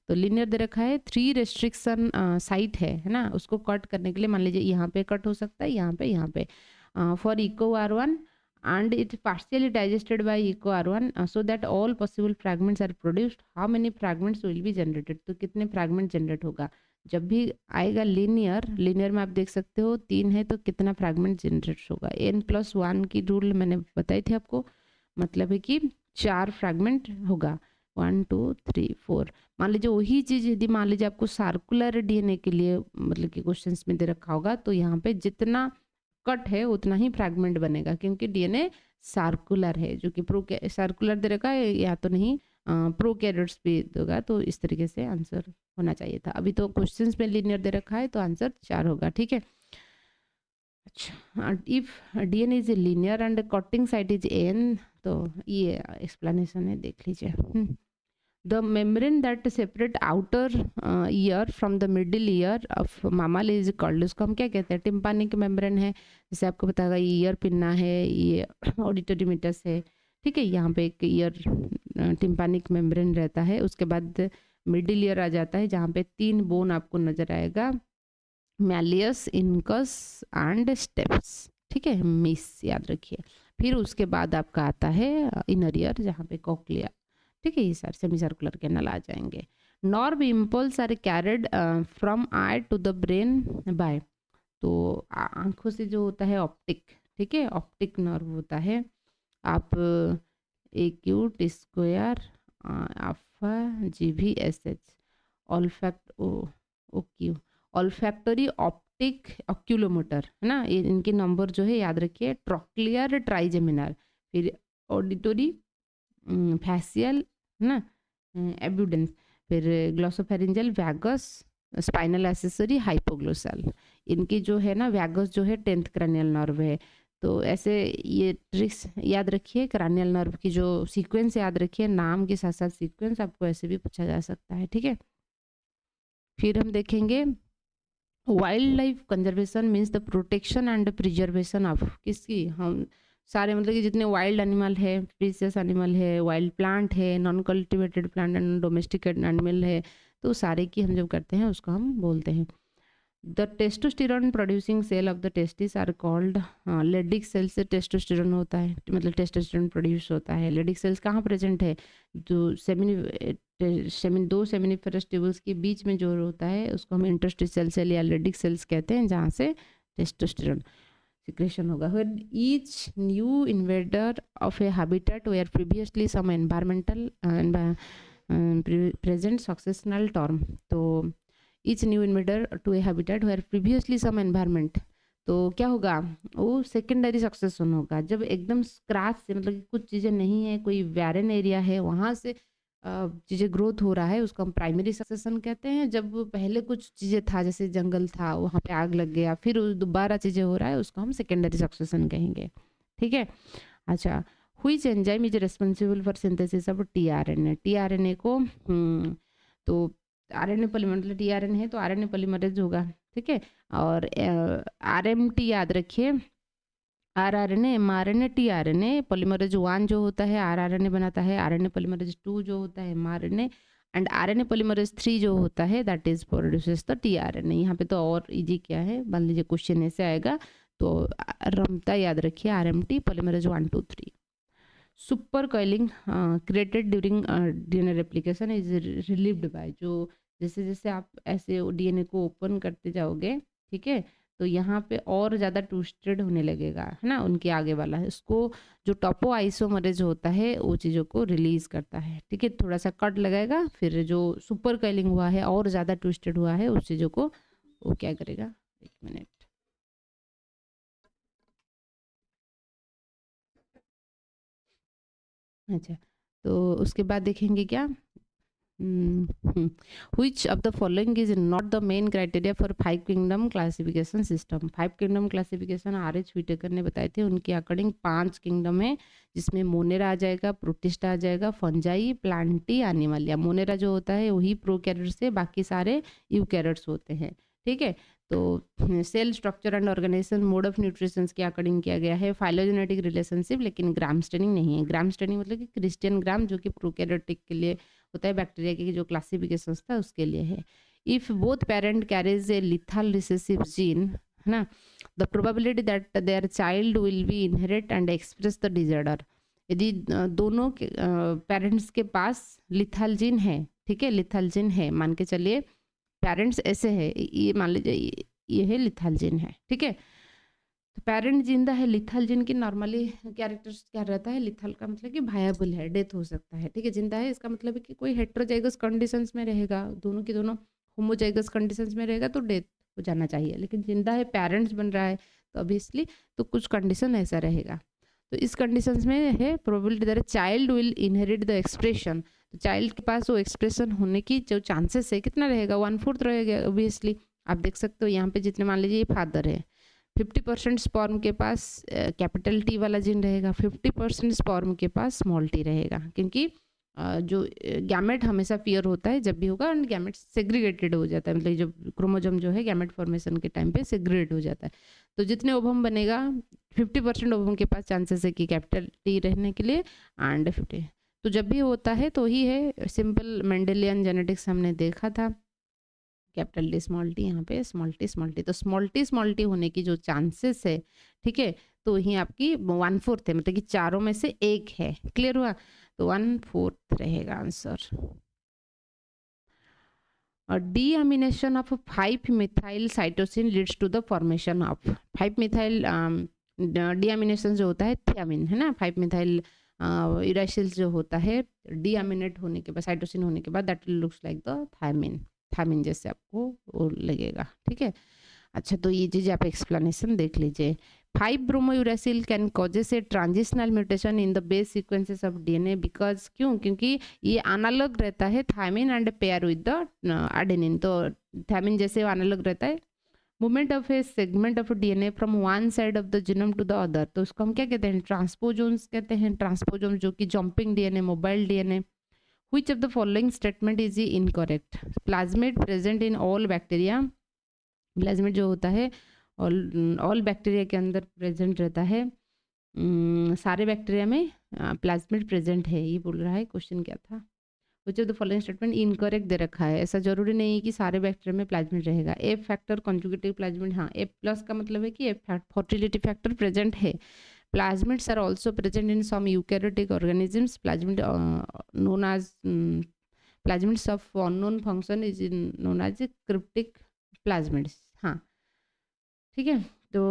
तो लीनियर दे रखा है। 3 रेस्ट्रिक्शन साइट है ना, उसको कट करने के लिए मान लीजिए यहाँ पे कट हो सकता है, यहाँ पे for eco R1 and it partially digested by eco R1 so that all possible fragments are produced. How many fragments will be generated, तो कितने फ्रैगमेंट जनरेट होगा, जब भी आएगा लीनियर में आप देख सकते हो 3 है तो कितना फ्रैगमेंट जनरेट होगा, n+1 की रूल मैंने बताई थी आपको, मतलब है कि 4 फ्रैगमेंट होगा, 1 2 3 4। मान लीजिए वही चीज़ यदि मान लीजिए आपको सर्कुलर डीएनए के लिए मतलब कि क्वेश्चंस में दे रखा होगा तो यहाँ पे जितना कट है उतना ही फ्रैगमेंट बनेगा, क्योंकि डीएनए सर्कुलर है, जो कि सर्कुलर दे रखा है या तो नहीं प्रोकैरियोट्स भी होगा। तो इस तरीके से आंसर होना चाहिए था। अभी तो क्वेश्चंस में लीनियर दे रखा है तो आंसर 4 होगा। ठीक है। अच्छा, if DNA is linear and cutting site is an, तो ये एक्सप्लेनेशन है, देख लीजिए। The membrane that separate outer ear from the middle ear of mammal is called, उसको हम क्या कहते हैं? टिम्पानिक मेम्ब्रेन है। जैसे आपको पता होगा ईयर पिन्ना है, ये ऑडिटरी मीटस है। ठीक है, यहाँ पे एक ईयर टिम्पानिक मेम्ब्रेन रहता है। उसके बाद मिडिल ईयर आ जाता है जहाँ पे 3 बोन आपको नजर आएगा, मैलियस, इनकस एंड स्टेप्स। ठीक है, मिस याद रखिए। फिर उसके बाद आपका आता है इनर ईयर जहाँ पे कॉक्लिया। ठीक है, ये सारे सेमी सर्कुलर कैनल आ जाएंगे। Nerve impulse are carried from eye to the brain by, तो आंखों से जो होता है ऑप्टिक, ठीक है, ऑप्टिक नर्व होता है। आप acute square alpha GV S H olfact OQ olfactory optic oculomotor है ना, इनके नंबर जो है याद रखिए। ट्रॉक्लियर ट्राइजेमिनल, फिर ऑडिटोरी, फैसियल है ना, एब्यूडेंस, फिर glossopharyngeal, vagus, spinal accessory, hypoglossal. इनकी जो है ना, वैगस जो है 10th क्रैनियल नर्व है। तो ऐसे ये ट्रिक्स याद रखिए, क्रैनियल नर्व की जो सीक्वेंस याद रखिए, नाम के साथ साथ सीक्वेंस आपको ऐसे भी पूछा जा सकता है। ठीक है, फिर हम देखेंगे wild life conservation means the protection and preservation of, किसकी? हम सारे मतलब कि जितने वाइल्ड एनिमल है, प्रीशियस एनिमल है, वाइल्ड प्लांट है, non cultivated plant and domesticated animal है, तो सारे की हम जब करते हैं उसको हम बोलते हैं। The testosterone producing cell of the testis are called, Leydig cell से टेस्टोस्टेरोन होता है, मतलब टेस्टोस्टेरोन प्रोड्यूस होता है। लेडिक सेल्स कहाँ प्रेजेंट है? जो दो सेमिनिफेरस ट्यूबल्स के बीच में जो होता है उसको हम इंटरस्टिशियल सेल या लेडिक सेल्स कहते हैं, जहाँ से टेस्टोस्टेरोन secretion होगा। When each new invader of a habitat where previously some environmental present successional term, तो each new invader to a habitat where previously some environment, तो क्या होगा? वो सेकेंडरी सक्सेशन होगा। जब एकदम स्क्रैच से, मतलब कि कुछ चीज़ें नहीं है, कोई बैरन एरिया है, वहाँ से चीज़ें ग्रोथ हो रहा है, उसको हम प्राइमरी सक्सेशन कहते हैं। जब पहले कुछ चीज़ें था, जैसे जंगल था, वहाँ पे आग लग गया, फिर दोबारा चीज़ें हो रहा है, उसको हम सेकेंडरी सक्सेशन कहेंगे। ठीक है। अच्छा, which enzyme is responsible for synthesis of tRNA? TRNA को तो आरएनए पॉलीमर, मतलब टीआरएनए है तो आरएनए पॉलीमरेज होगा। ठीक है, और आरएमटी याद रखिए, आरआरएनए, एमआरएनए, टीआरएनए। पॉलीमरेज 1 जो होता है आरआरएनए बनाता है, आरएनए पॉलीमरेज 2 जो होता है एमआरएनए, एंड आरएनए पॉलीमरेज 3 जो होता है that is produces the tRNA. यहाँ पे तो और इजी क्या है, मान लीजिए क्वेश्चन ऐसे आएगा तो रमता याद रखिए, RMT polymerase 1 2 3। Super coiling created during DNA replication is relieved by, जो जैसे जैसे आप ऐसे डीएनए को ओपन करते जाओगे, ठीक है, तो यहाँ पे और ज़्यादा ट्विस्टेड होने लगेगा, है ना, उनके आगे वाला है, उसको जो टॉपो आइसोमरेज होता है वो चीज़ों को रिलीज करता है। ठीक है, थोड़ा सा कट लगेगा, फिर जो सुपर कॉइलिंग हुआ है और ज़्यादा ट्विस्टेड हुआ है उस चीज़ों को वो क्या करेगा, 1 मिनट। अच्छा, तो उसके बाद देखेंगे क्या, which of the following is not the main criteria for 5 kingdom classification system? 5 kingdom classification RH Whittaker ने बताए थे, उनके अकॉर्डिंग 5 किंगडम है, जिसमें मोनेरा आ जाएगा, प्रोटिस्टा आ जाएगा, फंजाई, प्लांटी, एनिमलिया। मोनेरा जो होता है वही प्रोकैरियोट्स से, बाकी सारे यूकैरियोट्स होते हैं। ठीक है, तो cell structure and organisation mode of nutrition के अकॉर्डिंग किया गया है, फाइलोजेनेटिक रिलेशनशिप, लेकिन ग्राम स्टेनिंग नहीं है। ग्राम स्टेनिंग मतलब कि क्रिस्टियन ग्राम, जो कि प्रोकैरियोटिक के लिए होता है, बैक्टीरिया की जो क्लासिफिकेशन था उसके लिए है। If both parent carries A lethal recessive gene, है ना, the probability that their child will be inherit and express the disorder, यदि दोनों पेरेंट्स के पास लिथल जीन है, ठीक है, लिथल जीन है, मान के चलिए पेरेंट्स ऐसे है, ये मान लीजिए ये है लिथल जीन है, ठीक है, तो पेरेंट जिंदा है, लिथल जिन की नॉर्मली कैरेक्टर्स क्या रहता है, लिथल का मतलब कि वायबल है, डेथ हो सकता है, ठीक है। जिंदा है इसका मतलब है कि कोई हेट्रोजाइगस कंडीशंस में रहेगा, दोनों की दोनों होमोजाइगस कंडीशंस में रहेगा तो डेथ हो जाना चाहिए, लेकिन जिंदा है, पेरेंट्स बन रहा है तो ऑब्वियसली तो कुछ कंडीशन ऐसा रहेगा। तो इस कंडीशंस में है probability that child will inherit the expression, तो चाइल्ड के पास वो एक्सप्रेशन होने की जो चांसेस है कितना रहेगा, 1/4 रहेगा ऑब्वियसली। आप देख सकते हो यहाँ पे जितने, मान लीजिए ये फादर है, 50% स्पर्म के पास कैपिटल टी वाला जीन रहेगा, 50% स्पर्म के पास स्मॉल टी रहेगा, क्योंकि जो गैमेट हमेशा पेयर होता है जब भी होगा, एंड गैमेट सेग्रीगेटेड हो जाता है, मतलब जो क्रोमोजोम जो है गैमेट फॉर्मेशन के टाइम पे सेग्रीगेट हो जाता है। तो जितने ओवम बनेगा 50% ओवम के पास चांसेस है कि कैपिटल टी रहने के लिए, एंड 50 तो जब भी होता है तो ही है, सिंपल मेंडेलियन जेनेटिक्स हमने देखा था, कैपिटल डी स्मॉल टी, यहाँ पे स्मॉल टी, तो स्मॉल टी होने की जो चांसेस है, ठीक है, तो ही आपकी 1/4 है, मतलब कि चारों में से एक है। क्लियर हुआ, तो 1/4 रहेगा आंसर। और deamination of 5 methyl cytosine leads to the formation of 5 methyl, deamination जो होता है थियामिन है ना, 5 मिथाइल यूरासिल जो होता है डीअमीनेट होने के बाद, साइटोसिन होने के बाद, that looks like the thymine, thymine जैसे आपको वो लगेगा, ठीक है। अच्छा, तो ये चीज़ आप एक्सप्लेनेशन देख लीजिए। 5 bromo uracil can causes a transitional mutation in the base sequences of DNA, because क्यों, क्योंकि ये एनालॉग रहता है thymine and pair with the adenine, तो थायमिन जैसे एनालॉग रहता है, movement of a segment of DNA from one side of the genome to the other, तो उसको हम क्या कहते हैं, ट्रांसपोजोन्स कहते हैं, ट्रांसपोजोन जो कि jumping DNA, mobile DNA. Which of the following statement is incorrect? Plasmid present in all bacteria, plasmid जो होता है ऑल बैक्टीरिया के अंदर प्रेजेंट रहता है, सारे बैक्टीरिया में प्लाज्मिड प्रेजेंट है, ये बोल रहा है। क्वेश्चन क्या था, which of the following statement incorrect दे रखा है, ऐसा जरूरी नहीं है कि सारे बैक्टीरिया में प्लाज्मिड रहेगा। एफ फैक्टर कॉन्जुगेटिव प्लाज्मिड, हाँ एफ प्लस का मतलब है कि एफ फर्टिलिटी फैक्टर प्रेजेंट है। Plasmids are also present in some eukaryotic organisms. Plasmids of unknown function is known as cryptic plasmids. हाँ, ठीक है। तो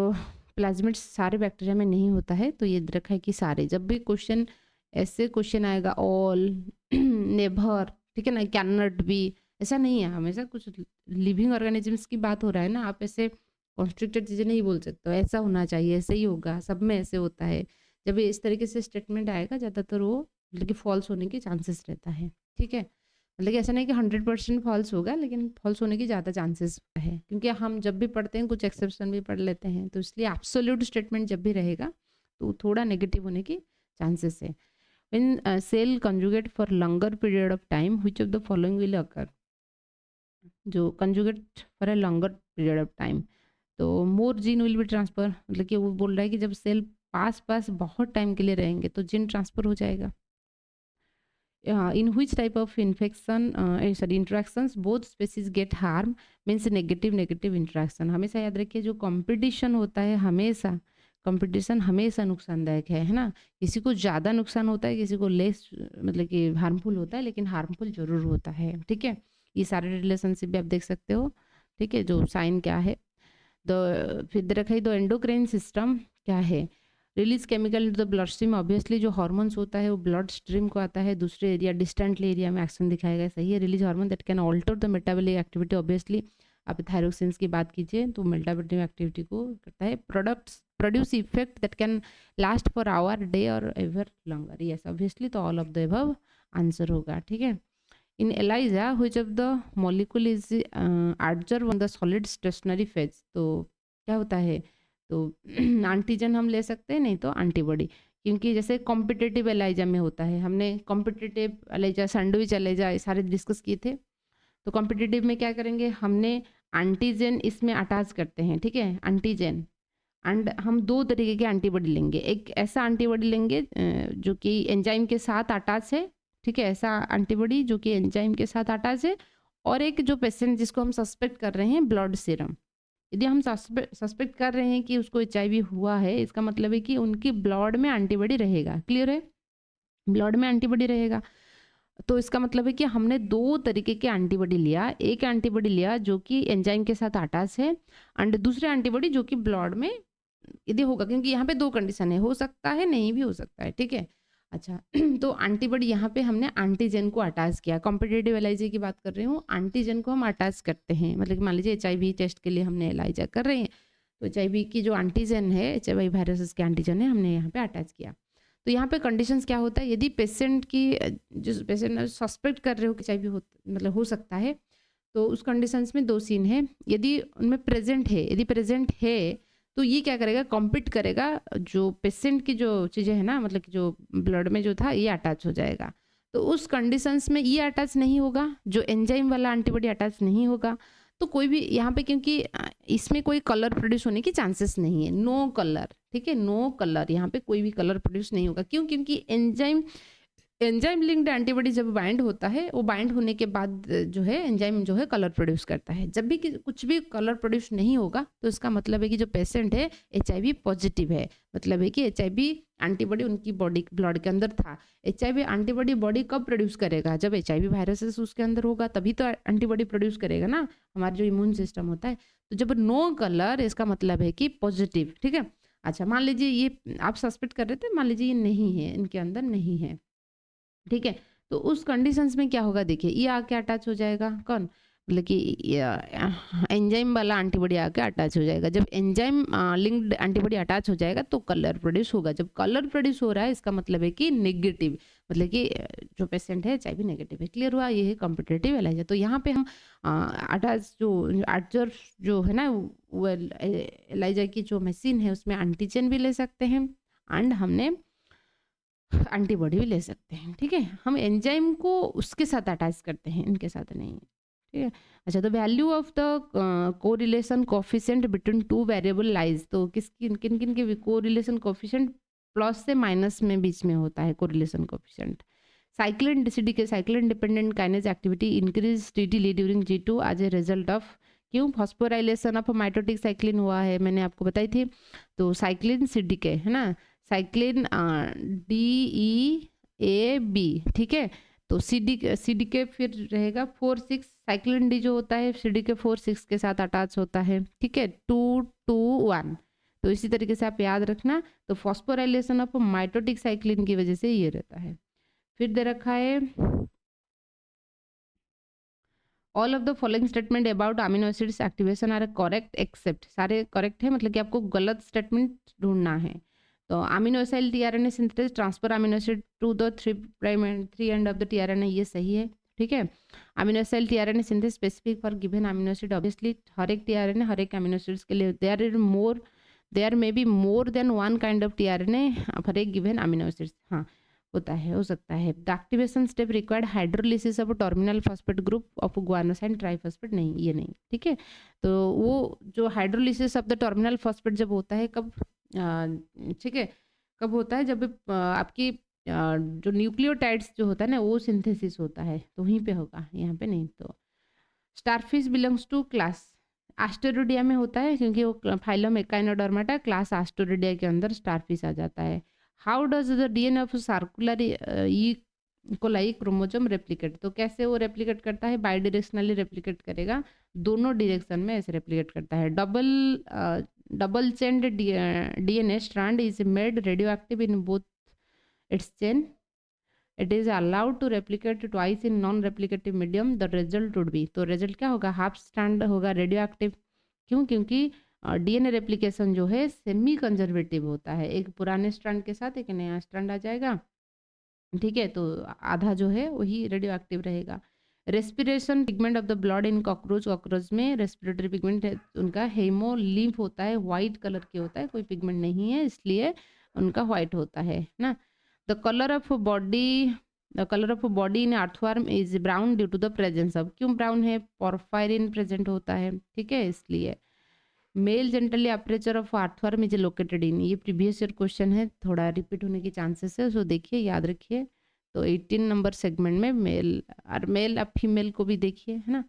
प्लाज्मिड्स सारे बैक्टीरिया में नहीं होता है, तो ये रखा है कि सारे। जब भी क्वेश्चन ऐसे क्वेश्चन आएगा ऑल, नेवर, ठीक है ना, कैन नॉट बी, ऐसा नहीं है, हमेशा कुछ लिविंग ऑर्गेनिजम्स की बात हो रहा है ना, आप ऐसे कॉन्स्ट्रिक्टेड चीज़ें नहीं बोल सकते हो, ऐसा होना चाहिए, ऐसे ही होगा, सब में ऐसे होता है। जब इस तरीके से स्टेटमेंट आएगा ज़्यादातर वो मतलब कि फॉल्स होने के चांसेस रहता है, ठीक है। मतलब कि ऐसा नहीं कि 100% फॉल्स होगा, लेकिन फॉल्स होने की ज़्यादा चांसेस है, क्योंकि हम जब भी पढ़ते हैं कुछ एक्सेप्शन भी पढ़ लेते हैं, तो इसलिए एब्सोल्यूट स्टेटमेंट जब भी रहेगा तो थोड़ा नेगेटिव होने की चांसेस है। When cell conjugate for longer period of time, which of the following will occur, जो conjugate for a longer period of time, तो more gene will be transfer, मतलब कि वो बोल रहा है कि जब सेल पास बहुत टाइम के लिए रहेंगे तो जीन ट्रांसफर हो जाएगा। In which type of infection sorry interactions both species get harm, means negative interaction. हमेशा याद रखिए, जो कंपटीशन होता है हमेशा, कंपटीशन हमेशा नुकसानदायक है ना। किसी को ज़्यादा नुकसान होता है, किसी को लेस मतलब कि हार्मफुल होता है, लेकिन हार्मफुल जरूर होता है, ठीक है। ये सारे रिलेशनशिप भी आप देख सकते हो, ठीक है। जो साइन क्या है, फिर दे रखा है दो एंडोक्राइन सिस्टम क्या है, release chemical in the blood stream, obviously जो हार्मोन्स होता है वो ब्लड स्ट्रीम को आता है, दूसरे एरिया डिस्टेंटली एरिया में एक्शन दिखाएगा, सही है। Release hormone that can alter the metabolic activity, obviously आप थायरोक्सिन्स की बात कीजिए तो मेटाबॉलिक एक्टिविटी को करता है। Products produce effect that can last for hour, day और एवर लॉन्गर, यस ऑब्वियसली, तो all of the above answer होगा, ठीक है। In ELISA which of the molecule is adsorb on the solid stationary phase, तो क्या होता है, तो एंटीजन हम ले सकते हैं, नहीं तो एंटीबॉडी, क्योंकि जैसे कॉम्पिटिटिव एलाइजा में होता है, हमने कॉम्पिटिटिव एलाइजा, सैंडविच एलाइजा ये सारे डिस्कस किए थे। तो कॉम्पिटिटिव में क्या करेंगे, हमने एंटीजन इसमें अटैच करते हैं, ठीक है, एंटीजन, एंड हम दो तरीके के एंटीबॉडी लेंगे, एक ऐसा एंटीबॉडी लेंगे जो कि एंजाइम के साथ अटैच है, ठीक है, ऐसा एंटीबॉडी जो कि एंजाइम के साथ अटैच है, और एक जो पेशेंट जिसको हम सस्पेक्ट कर रहे हैं ब्लड सीरम, यदि हम सस्पेक्ट कर रहे हैं कि उसको HIV हुआ है, इसका मतलब है कि उनकी ब्लड में एंटीबॉडी रहेगा, क्लियर है, ब्लड में एंटीबॉडी रहेगा। तो इसका मतलब है कि हमने दो तरीके के एंटीबॉडी लिया, एक एंटीबॉडी लिया जो कि एंजाइम के साथ अटैच है, एंड दूसरे एंटीबॉडी जो कि ब्लड में यदि होगा, क्योंकि यहाँ पे 2 कंडीशन है, हो सकता है, नहीं भी हो सकता है, ठीक है? अच्छा तो एंटीबॉडी यहाँ पे हमने एंटीजन को अटैच किया, कॉम्पिटिटिव एलाइजा की बात कर रही हूँ, एंटीजन को हम अटैच करते हैं, मतलब कि मान लीजिए एचआईवी टेस्ट के लिए हमने एलाइजा कर रहे हैं, तो एचआईवी की जो एंटीजन है, एचआईवी वायरसेस के एंटीजन है, हमने यहाँ पे अटैच किया। तो यहाँ पे कंडीशंस क्या होता है, यदि पेशेंट की जिस पेशेंट सस्पेक्ट कर रहे हो कि एचआईवी हो, मतलब हो सकता है, तो उस कंडीशंस में 2 सीन है, यदि उनमें प्रेजेंट है, यदि प्रेजेंट है तो ये क्या करेगा, कॉम्पीट करेगा, जो पेशेंट की जो चीज़ें है ना, मतलब कि जो ब्लड में जो था ये अटैच हो जाएगा। तो उस कंडीशंस में ये अटैच नहीं होगा, जो एंजाइम वाला एंटीबॉडी अटैच नहीं होगा, तो कोई भी यहाँ पे, क्योंकि इसमें कोई कलर प्रोड्यूस होने की चांसेस नहीं है, नो कलर, ठीक है, नो कलर, यहाँ पे कोई भी कलर प्रोड्यूस नहीं होगा। क्यों? क्योंकि एंजाइम लिंक्ड एंटीबॉडी जब बाइंड होता है, वो बाइंड होने के बाद जो है एंजाइम जो है कलर प्रोड्यूस करता है। जब भी कुछ भी कलर प्रोड्यूस नहीं होगा तो इसका मतलब है कि जो पेशेंट है एचआईवी पॉजिटिव है, मतलब है कि एचआईवी एंटीबॉडी उनकी बॉडी ब्लड के अंदर था। एचआईवी एंटीबॉडी बॉडी कब प्रोड्यूस करेगा? जब एचआईवी वायरसेस उसके अंदर होगा तभी तो एंटीबॉडी प्रोड्यूस करेगा ना, हमारा जो इम्यून सिस्टम होता है। तो जब नो कलर, इसका मतलब है कि पॉजिटिव, ठीक है। अच्छा मान लीजिए ये आप सस्पेक्ट कर रहे थे, मान लीजिए ये नहीं है, इनके अंदर नहीं है, ठीक है, तो उस कंडीशंस में क्या होगा, देखिए ये आके अटैच हो जाएगा, कौन, मतलब कि एंजाइम वाला एंटीबॉडी आके अटैच हो जाएगा। जब एंजाइम लिंक्ड एंटीबॉडी अटैच हो जाएगा तो कलर प्रोड्यूस होगा। जब कलर प्रोड्यूस हो रहा है इसका मतलब है कि नेगेटिव, मतलब कि जो पेशेंट है एचआईवी नेगेटिव है। क्लियर हुआ? ये है कॉम्पिटिटिव एलाइजा। तो यहाँ पे हम अटैच जो ऑब्जर्व जो है ना, वो एलाइजा की जो मशीन है उसमें एंटीजन भी ले सकते हैं एंड हमने एंटीबॉडी भी ले सकते हैं, ठीक है। हम एंजाइम को उसके साथ अटैच करते हैं, इनके साथ नहीं, ठीक है। अच्छा तो value of the correlation coefficient between 2 variable lies, तो किन किन के कोरिलेशन कोफिशिएंट प्लस से माइनस में बीच में होता है correlation coefficient. Cyclin CDK, cyclin dependent kinase activity increase steadily during G2 as a result of, क्यों, फॉस्फोराइलेशन ऑफ माइटोटिक साइक्लिन हुआ है, मैंने आपको बताई थी। तो साइक्लिन सीडीके है ना, साइक्लिन DEAB, ठीक है। तो CDK फिर रहेगा 4-6, साइक्लिन डी जो होता है CDK 4-6 के साथ अटैच होता है, ठीक है, 2-2-1। तो इसी तरीके से आप याद रखना। तो फॉस्फोराइलेशन ऑफ माइटोटिक साइक्लिन की वजह से ये रहता है। फिर दे रखा है all of the following statement about amino acids activation are correct except, सारे करेक्ट है, मतलब कि आपको गलत स्टेटमेंट ढूंढना है। तो amino acid tRNA synthesis transfer amino acid to the 3' end of the tRNA, ये सही है, ठीक है। Amino acid tRNA synthesis specific for given amino acid, obviously हर एक टीआरएनए हर एक अमीनो एसिड्स के लिए there may be more then one kind of tRNA for एक गिवन अमीनो एसिड्स, हाँ होता है, हो सकता है। The activation step required hydrolysis of terminal phosphate group of गुआनोसाइन triphosphate, नहीं ये नहीं, ठीक है। तो वो जो hydrolysis of the terminal phosphate जब होता है कब, ठीक है, कब होता है, जब आपकी जो न्यूक्लियोटाइड्स जो होता है ना वो सिंथेसिस होता है, तो वहीं पे होगा, यहाँ पे नहीं। तो स्टारफिश बिलोंग्स टू क्लास एस्टेरोडिया में होता है, क्योंकि वो फाइलम एकाइनोडर्माटा, क्लास एस्टेरोडिया के अंदर स्टारफिश आ जाता है। How does the DNA of circular E coli chromosome replicate, तो कैसे वो रेप्लिकेट करता है, बाई डायरेक्शनली रेप्लिकेट करेगा, दोनों डायरेक्शन में ऐसे रेप्लिकेट करता है। Double chained DNA strand is made radioactive in both its chain, it is allowed to replicate twice in non replicative medium, the result would be, तो रिजल्ट क्या होगा, हाफ स्ट्रैंड होगा रेडियोएक्टिव। क्यों? क्योंकि डीएनए रेप्लिकेशन जो है सेमी कंजर्वेटिव होता है, एक पुराने स्ट्रैंड के साथ एक नया स्ट्रैंड आ जाएगा, ठीक है, तो आधा जो है वही रेडियो एक्टिव रहेगा। Respiration pigment of the blood in cockroach में रेस्पिरेटरी पिगमेंट उनका हेमोलिम्फ होता है, व्हाइट कलर के होता है, कोई पिगमेंट नहीं है इसलिए उनका व्हाइट होता है ना। The colour of body in earthworm is brown due to the presence of, क्यों ब्राउन है, पोर्फायरिन प्रेजेंट होता है, ठीक है, इसलिए। Male genital aperture of earthworm is located in, ये प्रीवियस ईयर क्वेश्चन है, थोड़ा रिपीट होने की चांसेस है, सो देखिए याद रखिए। तो 18 नंबर सेगमेंट में मेल और मेल अब फीमेल को भी देखिए, है ना।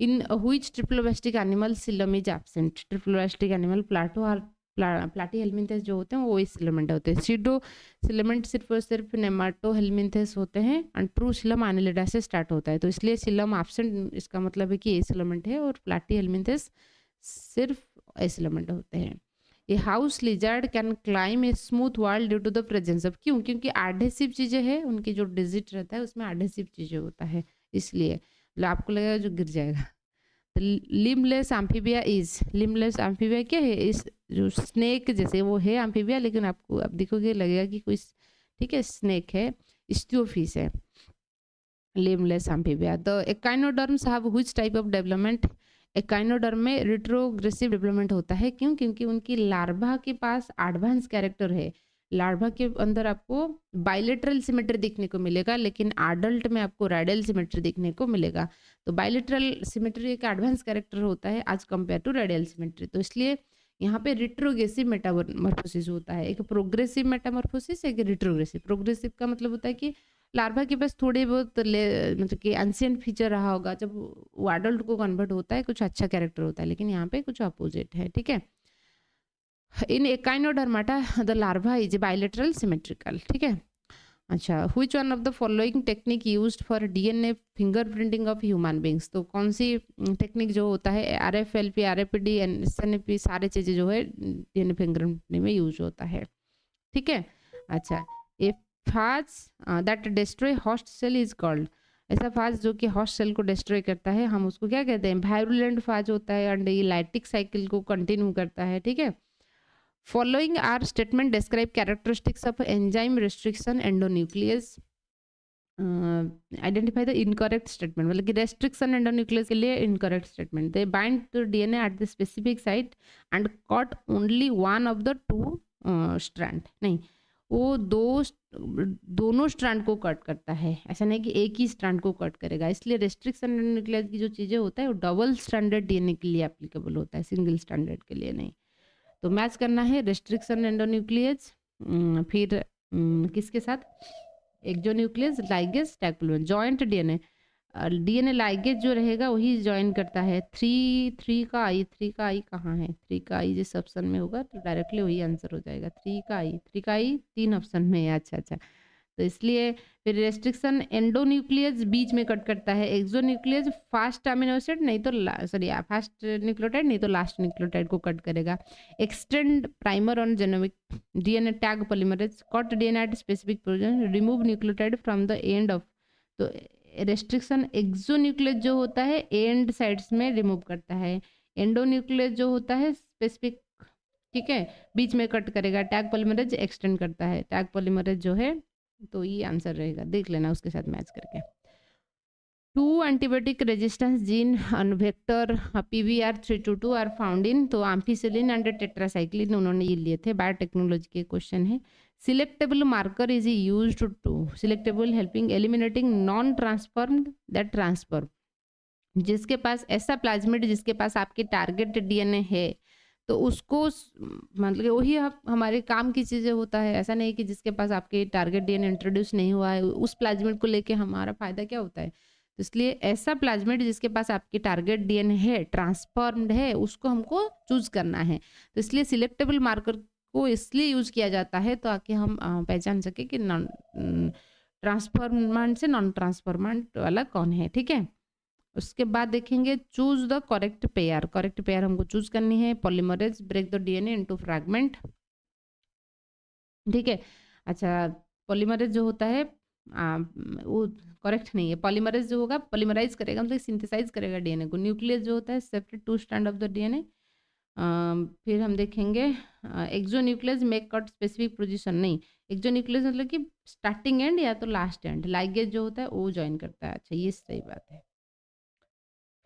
In which triploblastic animal coelom is absent, triploblastic animal प्लाटो और प्लाटीहेल्मिन्थेस जो होते हैं वो इस सिलमेंट होते हैं। सीडो सिलमेंट सिर्फ और सिर्फ नेमाटोहेल्मिन्थेस होते हैं और ट्रू सिलम एनिलिडा से स्टार्ट होता है, तो इसलिए सिलम एब्सेंट, इसका मतलब है कि ए सिलमेंट है और प्लाटीहेल्मिन्थेस सिर्फ एसिलमेंट होते हैं। A house lizard can climb a smooth wall due to the presence of, क्यों? क्योंकि एडहेसिव चीज़ें हैं, उनकी जो डिजिट रहता है उसमें एडहेसिव चीज़ें होता है, इसलिए मतलब आपको लगेगा जो गिर जाएगा। तो limbless amphibia is, limbless amphibia क्या है? इस जो स्नेक जैसे वो है एम्फीबिया, लेकिन आपको अब देखोगे लगेगा कि कोई ठीक है स्नेक है, स्टियोफिश है। Limbless amphibia. The echinoderms have which type of development? Echinoderm में रिट्रोग्रेसिव डेवलपमेंट होता है, क्यों? क्योंकि उनकी लार्वा के पास एडवांस कैरेक्टर है। लार्वा के अंदर आपको बायलेटरल सिमेट्री देखने को मिलेगा, लेकिन एडल्ट में आपको रेडियल सिमेट्री देखने को मिलेगा। तो बायलेटरल सिमेट्री एक एडवांस कैरेक्टर होता है आज कंपेयर टू रेडियल सिमेट्री, तो इसलिए यहाँ पे रिट्रोग्रेसिव मेटामॉर्फोसिस होता है। एक प्रोग्रेसिव मेटामॉर्फोसिस, एक रिट्रोग्रेसिव। प्रोग्रेसिव का मतलब होता है कि लार्वा के पास थोड़े बहुत मतलब कि एंशिएंट फीचर रहा होगा, जब वो एडल्ट को कन्वर्ट होता है कुछ अच्छा कैरेक्टर होता है, लेकिन यहाँ पे कुछ अपोजिट है, ठीक है। In echinodermata the larva is bilateral symmetrical, ठीक है। अच्छा, which one of the following technique used for DNA fingerprinting of human beings? तो कौन सी टेक्निक जो होता है आरएफएलपी, आरएपीडी, एसएनएपी, सारे चीज़ें जो है डीएनए फिंगरप्रिंटिंग में यूज होता है, ठीक है। अच्छा, a phage that destroy host cell is called, ऐसा फाज जो कि होस्ट सेल को डिस्ट्रॉय करता है, हम उसको क्या कहते हैं? वायरुलेंट फाज होता है, एंड ये लाइटिक साइकिल को कंटिन्यू करता है, ठीक है। Following are statement describe characteristics of enzyme restriction endonuclease, identify the incorrect statement, मतलब कि रेस्ट्रिक्शन एंडोन्यूक्लियस के लिए incorrect statement. They bind to DNA at the specific site and cut only one of the two strand, नहीं वो दोनों स्ट्रैंड को कट करता है, ऐसा नहीं कि एक ही स्ट्रैंड को कट करेगा। इसलिए रेस्ट्रिक्शन एंडोन्यूक्लियस की जो चीज़ें होता है वो डबल स्टैंडर्ड डीएनए के लिए एप्लीकेबल होता है, सिंगल स्टैंडर्ड के लिए नहीं। तो मैच करना है रेस्ट्रिक्शन एंडोन्यूक्लियस, फिर किसके साथ? Exonuclease, ligase, tag, joint DNA. DNA ligase जो रहेगा वही ज्वाइन करता है। थ्री का आई कहाँ है? थ्री का आई जिस ऑप्शन में होगा तो डायरेक्टली वही आंसर हो जाएगा। थ्री का आई 3 ऑप्शन में है। अच्छा, तो इसलिए फिर रेस्ट्रिक्शन एंडोन्यूक्लियस बीच में कट करता है, एक्सोन्यूक्लियस फास्ट अमीनो एसिड नहीं तो फास्ट न्यूक्लियोटाइड नहीं तो लास्ट न्यूक्लियोटाइड को कट करेगा। Extend primer on genomic DNA tag polymerase, cut DNA at specific position, remove nucleotide from the end of. तो रेस्ट्रिक्शन एक्सोन्यूक्लियस जो होता है एंड साइड्स में रिमूव करता है, एंडोन्यूक्लियस जो होता है स्पेसिफिक, ठीक है, बीच में कट करेगा। टैग पॉलीमरेज एक्सटेंड करता है, टैग पॉलीमरेज जो है, तो ये आंसर रहेगा, देख लेना उसके साथ मैच करके। 2 antibiotic resistance gene on vector PVR322 are found in, तो एम्फिसिलिन एंड टेट्रासाइक्लिन उन्होंने ये लिए थे, बायोटेक्नोलॉजी के क्वेश्चन है। Selectable marker is used to, selectable helping eliminating non transformed that transform, जिसके पास ऐसा प्लाज्मिड जिसके पास आपके टारगेट डीएनए है तो उसको मतलब वही हमारे काम की चीज़ें होता है। ऐसा नहीं कि जिसके पास आपके टारगेट डीएनए इंट्रोड्यूस नहीं हुआ है उस प्लाज्मिड को लेके हमारा फायदा क्या होता है? तो इसलिए ऐसा प्लाज्मिड जिसके पास आपकी टारगेट डीएनए है, ट्रांसफॉर्म्ड है, उसको हमको चूज करना है। तो इसलिए सिलेक्टेबल मार्कर को इसलिए यूज किया जाता है ताकि हम पहचान सके कि नॉन ट्रांसफॉर्मेंट से नॉन ट्रांसफॉर्मेंट वाला कौन है, ठीक है। उसके बाद देखेंगे choose the correct pair, correct pair हमको चूज करनी है। Polymerase break the DNA into fragment, ठीक है। अच्छा, पॉलीमरेज जो होता है वो करेक्ट नहीं है। पॉलीमरेज जो होगा पॉलीमराइज करेगा, मतलब सिंथेसाइज करेगा डीएनए को। न्यूक्लियस जो होता है separate 2 strand of the DNA. फिर हम देखेंगे exonuclease make cut specific position, नहीं एक्सोन्यूक्लियस मतलब कि स्टार्टिंग एंड या तो लास्ट एंड, लाइगेज जो होता है वो ज्वाइन करता है। अच्छा, ये सही बात है।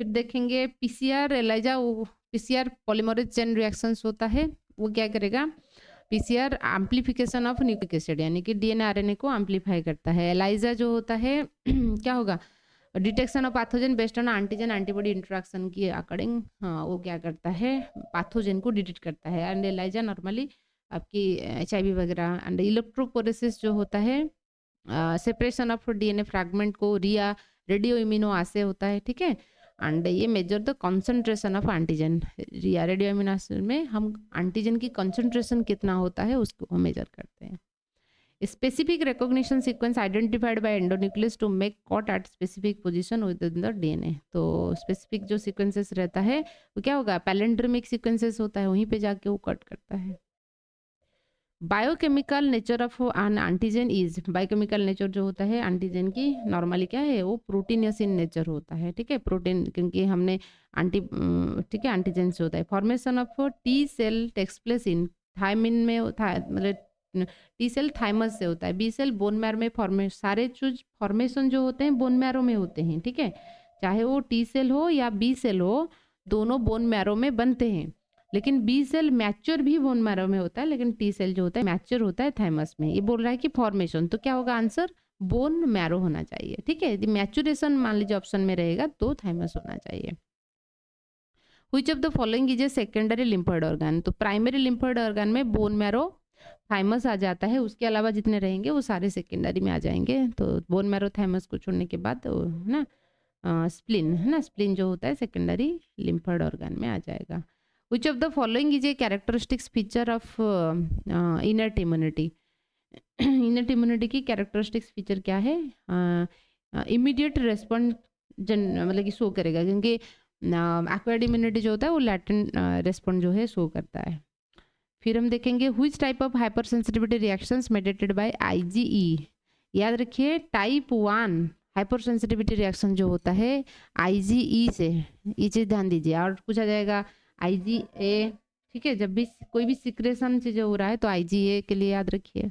फिर देखेंगे पीसीआर एलाइजा, वो पीसीआर पॉलीमरेज चेन रिएक्शंस होता है, वो क्या करेगा? PCR amplification of nucleic acid यानी कि डीएनए आरएनए को एम्प्लीफाई करता है। एलाइजा जो होता है क्या होगा? Detection of pathogen based on antigen antibody interaction की अकॉर्डिंग, हाँ वो क्या करता है? पैथोजन को डिटेक्ट करता है। एंड एलाइजा नॉर्मली आपकी HIV वगैरह। एंड इलेक्ट्रोपोरेसिस जो होता है सेपरेशन ऑफ डीएनए फ्रैगमेंट को रिया रेडियो इम्यूनो आसे होता है, ठीक है। एंड ये measure the concentration of antigen, RIA radioimmunoassay में हम एंटीजन की कंसंट्रेशन कितना होता है उसको हम मेजर करते हैं। Specific recognition sequence identified by endonuclease to make cut at specific position within the DNA. तो स्पेसिफिक जो सीक्वेंसेस रहता है वो क्या होगा, पैलेंड्रोमिक सीक्वेंसेस होता है, वहीं पे जाके वो कट करता है। Biochemical nature of N antigen is, biochemical nature जो होता है एंटीजन की नॉर्मली क्या है, वो प्रोटीनियस इन नेचर होता है, ठीक है, प्रोटीन, क्योंकि हमने ठीक है एंटीजन से होता है। Formation of T cell takes place in thymine में मतलब टी सेल थाइमस से होता है, बी सेल बोन मैरो में सारे चीज फॉर्मेशन जो होते हैं बोन मैरो में होते हैं, ठीक है, चाहे वो टी सेल हो या बी सेल हो, दोनों बोन मैरो में बनते हैं। लेकिन बी सेल मैच्योर भी बोन मैरो में होता है, लेकिन टी सेल जो होता है मैच्योर होता है थाइमस में। ये बोल रहा है कि फॉर्मेशन, तो क्या होगा आंसर, बोन मैरो होना चाहिए, ठीक है। यदि मैच्योरेशन मान लीजिए ऑप्शन में रहेगा तो थाइमस होना चाहिए। Which of the following is a secondary lymphoid organ, तो प्राइमरी लिम्फोइड ऑर्गन में बोन मैरो थाइमस आ जाता है, उसके अलावा जितने रहेंगे वो सारे सेकेंडरी में आ जाएंगे। तो बोन मैरो थाइमस को छोड़ने के बाद है ना स्प्लिन, है ना, स्प्लिन जो होता है सेकेंडरी लिम्फोइड ऑर्गन में आ जाएगा। Which of the following is a characteristics feature of innate immunity? innate immunity की characteristics feature क्या है, immediate response मतलब कि शो करेगा, क्योंकि acquired immunity जो होता है वो latent response जो है शो करता है। फिर हम देखेंगे which type of hypersensitivity reactions mediated by IgE, याद रखिए टाइप 1 हाइपरसेंसिटिविटी रिएक्शन जो होता है IgE से, ये चीज़ ध्यान दीजिए। और पूछा जाएगा IgA, ठीक है, जब भी कोई भी सिक्रेशन से जो हो रहा है तो IgA के लिए याद रखिए।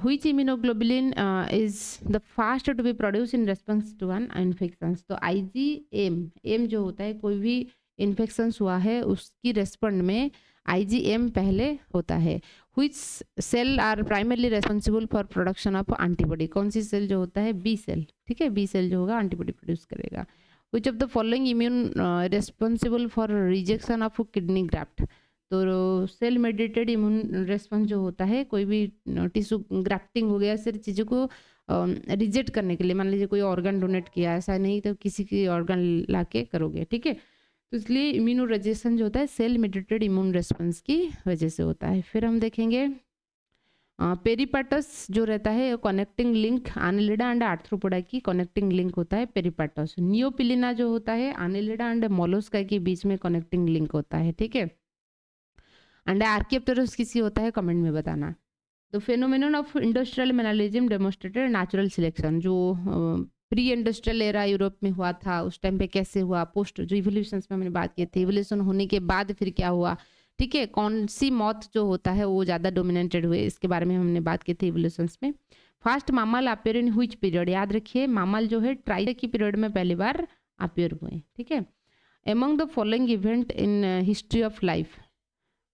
which immunoglobulin is the fast to be produced in response to an infections, तो IgM जो होता है, कोई भी इन्फेक्शंस हुआ है उसकी रेस्पॉन्ड में IgM पहले होता है। which cell are primarily responsible for production of antibody, कौन सी सेल जो होता है, बी सेल, ठीक है, बी सेल जो होगा एंटीबॉडी प्रोड्यूस करेगा। which of the following immune responsible for rejection of kidney graft, तो सेल मेडिएटेड इम्यून रेस्पॉन्स जो होता है, कोई भी टिश्यू ग्राफ्टिंग हो गया, सारी चीज़ों को रिजेक्ट करने के लिए, मान लीजिए कोई ऑर्गन डोनेट किया, ऐसा नहीं तो किसी की ऑर्गन ला के करोगे, ठीक है, तो इसलिए इम्यूनो रेजिस्टेंस जो होता है सेल मेडिएटेड इम्यून रेस्पॉन्स की वजह से होता है। फिर हम देखेंगे पेरिपाटस जो रहता है कनेक्टिंग लिंक, आनेलिडा एंड आर्थ्रोपोडा की कनेक्टिंग लिंक होता है पेरिपाटस। नियोपिलिना जो होता है आनेलिडा एंड मोलस्का के बीच में कनेक्टिंग लिंक होता है, ठीक है। एंड आर्कियोप्टेरस किसी होता है, कमेंट में बताना। तो phenomenon of industrial melanism demonstrated natural selection, जो प्री इंडस्ट्रियल एरा यूरोप में हुआ था उस टाइम पे कैसे हुआ, पोस्ट जो इवोल्यूशन में हमने बात की थी, इवोल्यूशन होने के बाद फिर क्या हुआ, ठीक है, कौन सी मौत जो होता है वो ज़्यादा डोमिनेटेड हुए, इसके बारे में हमने बात की थी इवोल्यूशंस में। फर्स्ट मामल अपियर इन व्हिच पीरियड, याद रखिए मामल जो है ट्राइड की पीरियड में पहली बार अपियर हुए, ठीक है। Among the following event in history of life,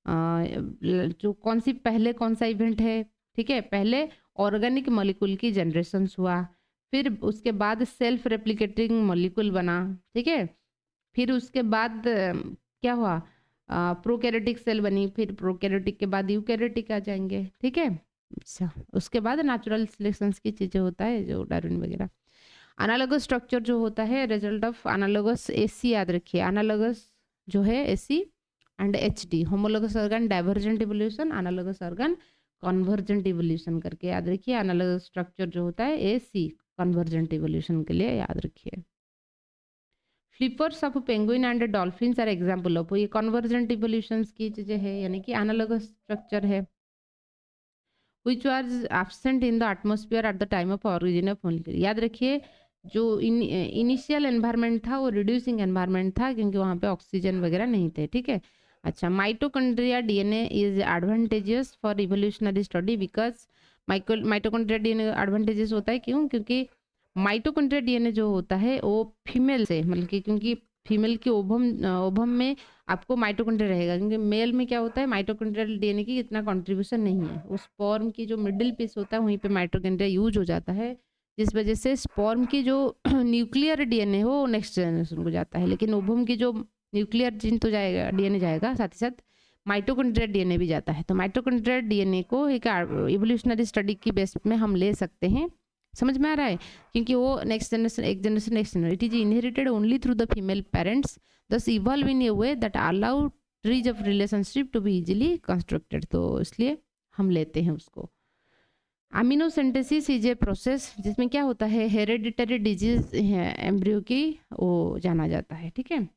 जो कौन सा इवेंट है, ठीक है, पहले ऑर्गेनिक मॉलिक्यूल की जनरेशन हुआ, फिर उसके बाद सेल्फ रेप्लिकेटिंग मॉलिक्यूल बना, ठीक है, फिर उसके बाद क्या हुआ, प्रोकैरियोटिक सेल बनी, फिर प्रोकैरियोटिक के बाद यूकैरियोटिक आ जाएंगे, ठीक है। अच्छा, उसके बाद नेचुरल सिलेक्शंस की चीज़ें होता है जो डार्विन वगैरह। एनालॉगस स्ट्रक्चर जो होता है रिजल्ट ऑफ एनालॉगस AC, याद रखिए एनालॉगस जो है AC and HD, homologous organ divergent evolution, analogous organ convergent evolution करके याद रखिए। एनालॉगस स्ट्रक्चर जो होता है AC कन्वर्जेंट इवोल्यूशन के लिए याद रखिए। Flippers of penguin and dolphins are example of, ये कन्वर्जेंट इवोल्यूशंस की चीज़ें हैं, यानी कि एनालॉगस स्ट्रक्चर है। Which was absent in the atmosphere at the time of origin of molecule, याद रखिए जो इनिशियल एनवायरनमेंट था वो रिड्यूसिंग एनवायरनमेंट था, क्योंकि वहाँ पे ऑक्सीजन वगैरह नहीं थे, ठीक है। अच्छा, mitochondria DNA is advantageous for evolutionary study because mitochondria DNA advantages होता है, क्यों, क्योंकि माइटोकॉन्ड्रिया DNA जो होता है वो फीमेल से, मतलब कि क्योंकि फीमेल के ओवम में आपको माइटोकॉन्ड्रिया रहेगा, क्योंकि मेल में क्या होता है माइटोकॉन्ड्रियल DNA की इतना कंट्रीब्यूशन नहीं है, उस स्पर्म की जो मिडिल पीस होता है वहीं पे माइटोकॉन्ड्रिया यूज हो जाता है, जिस वजह से स्पर्म की जो न्यूक्लियर DNA हो वो नेक्स्ट जनरेशन को जाता है, लेकिन ओवम की जो न्यूक्लियर जिन तो जाएगा DNA जाएगा, साथ ही साथ माइटोकॉन्ड्रियल DNA भी जाता है। तो माइटोकॉन्ड्रियल DNA को एक इवोल्यूशनरी स्टडी की बेस में हम ले सकते हैं, समझ में आ रहा है, क्योंकि वो नेक्स्ट जनरेशन एक generation next generation, it is inherited only through the female parents, thus evolve in a way that allow trees of relationship to be easily constructed. तो इसलिए हम लेते हैं उसको। अमीनोसिंथेसिस इज ए प्रोसेस जिसमें क्या होता है, हेरेडिटरी डिजीज एम्ब्रियो की वो जाना जाता है, ठीक है।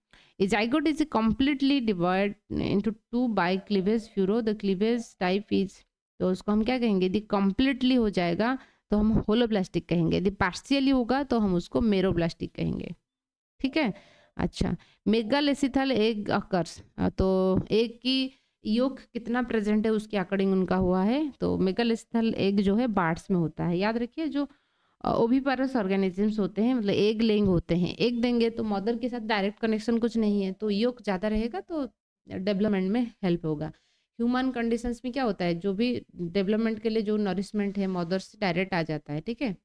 A zygote is completely divide into two by cleavage furrow, the cleavage type is, तो उसको हम क्या कहेंगे, यदि कम्प्लीटली हो जाएगा तो हम होलोब्लास्टिक कहेंगे, यदि पार्शियली होगा तो हम उसको मेरोब्लास्टिक कहेंगे, ठीक है। अच्छा, मेगालेसिथल एग अकर्स, तो एग की योग कितना प्रेजेंट है उसकी अकॉर्डिंग उनका हुआ है, तो मेगालेसिथल एग जो है बार्ड्स में होता है। याद रखिए जो ओविपारस ऑर्गेनिजम्स होते हैं, मतलब एग लेइंग होते हैं, एग देंगे तो मदर के साथ डायरेक्ट कनेक्शन कुछ नहीं है, तो योग ज़्यादा रहेगा तो डेवलपमेंट में हेल्प होगा। ह्यूमन कंडीशंस में क्या होता है, जो भी डेवलपमेंट के लिए जो नरिशमेंट है मदर से डायरेक्ट आ जाता है, ठीक है।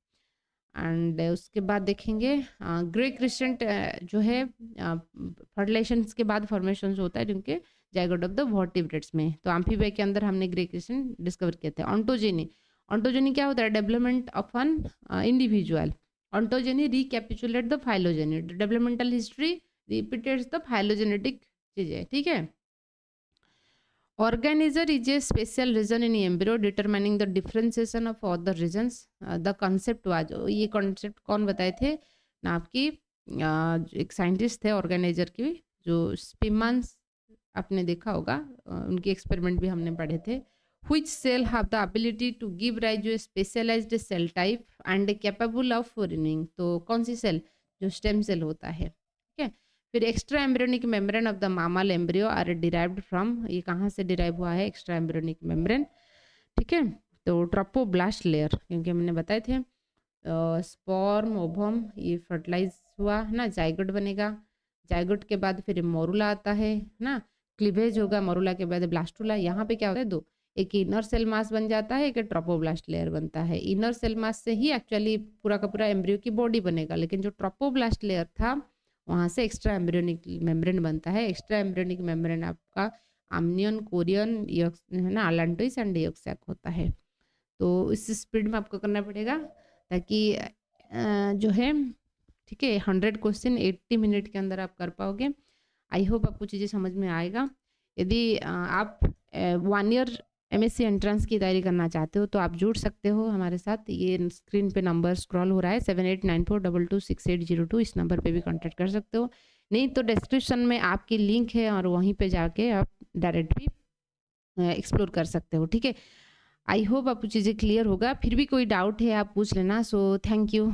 एंड उसके बाद देखेंगे ग्रे क्रिस्टेंट जो है फर्टिलाइजेशन के बाद फॉर्मेशन होता है जिनके जाइगोट ऑफ द वर्टिब्रेट्स में, तो एम्फीबिया के अंदर हमने ग्रे क्रिस्टेंट डिस्कवर किए थे। ऑन्टोजेनी, ऑन्टोजेनी क्या होता है, development of an individual. Ontogeny recapitulate the phylogeny, developmental history repeats the phylogenetic चीजें, ठीक है। Organizer is a special region in embryo determining the differentiation of other regions. The concept was, ये concept कौन बताए थे ना, आपकी एक साइंटिस्ट थे ऑर्गेनाइजर की, जो स्पिमन्स आपने देखा होगा, उनकी एक्सपेरिमेंट भी हमने पढ़े थे। Which cell have the ability to give rise to a specialized cell type and capable of renewing, तो कौन सी सेल, जो स्टेम सेल होता है, ठीक है। फिर extra embryonic membrane of the मामल एम्ब्रियो आर डिराइव्ड फ्रॉम, ये कहाँ से डिराइव हुआ है, एक्स्ट्रा एम्ब्रियोनिक मेम्ब्रेन, ठीक है। तो ट्रोपोब्लास्ट लेयर, क्योंकि हमने बताए थे स्पर्म ओवम ये फर्टिलाइज हुआ ना, जाइगोट बनेगा, जाइगोट के बाद फिर मोरुला आता है ना, क्लीवेज होगा, मोरुला के बाद ब्लास्टुला। यहाँ पे क्या होता है, दो, एक इनर सेल मास बन जाता है, एक ट्रोपोब्लास्ट लेयर बनता है। इनर सेल मास से ही एक्चुअली पूरा का पूरा एम्ब्रियो की बॉडी बनेगा, लेकिन जो ट्रोपोब्लास्ट लेयर था वहाँ से एक्स्ट्रा एम्ब्रियोनिक मेम्ब्रेन बनता है। एक्स्ट्रा एम्ब्रियोनिक मेम्ब्रेन आपका आम्नियन, कोरियन, है ना, अलांटोइस एंड डियोक्सैक होता है। तो इस स्पीड में आपको करना पड़ेगा ताकि जो है, ठीक है, 100 क्वेश्चन 80 मिनट के अंदर आप कर पाओगे। आई होप आपको चीज़ें समझ में आएगा। यदि आप 1 ईयर MSc एंट्रेंस की तैयारी करना चाहते हो तो आप जुड़ सकते हो हमारे साथ। ये स्क्रीन पे नंबर स्क्रॉल हो रहा है 7894226802, इस नंबर पे भी कांटेक्ट कर सकते हो। नहीं तो डिस्क्रिप्शन में आपकी लिंक है और वहीं पे जाके आप डायरेक्ट भी एक्सप्लोर कर सकते हो, ठीक है। आई होप आपको चीज़ें क्लियर होगा। फिर भी कोई डाउट है आप पूछ लेना। So thank you.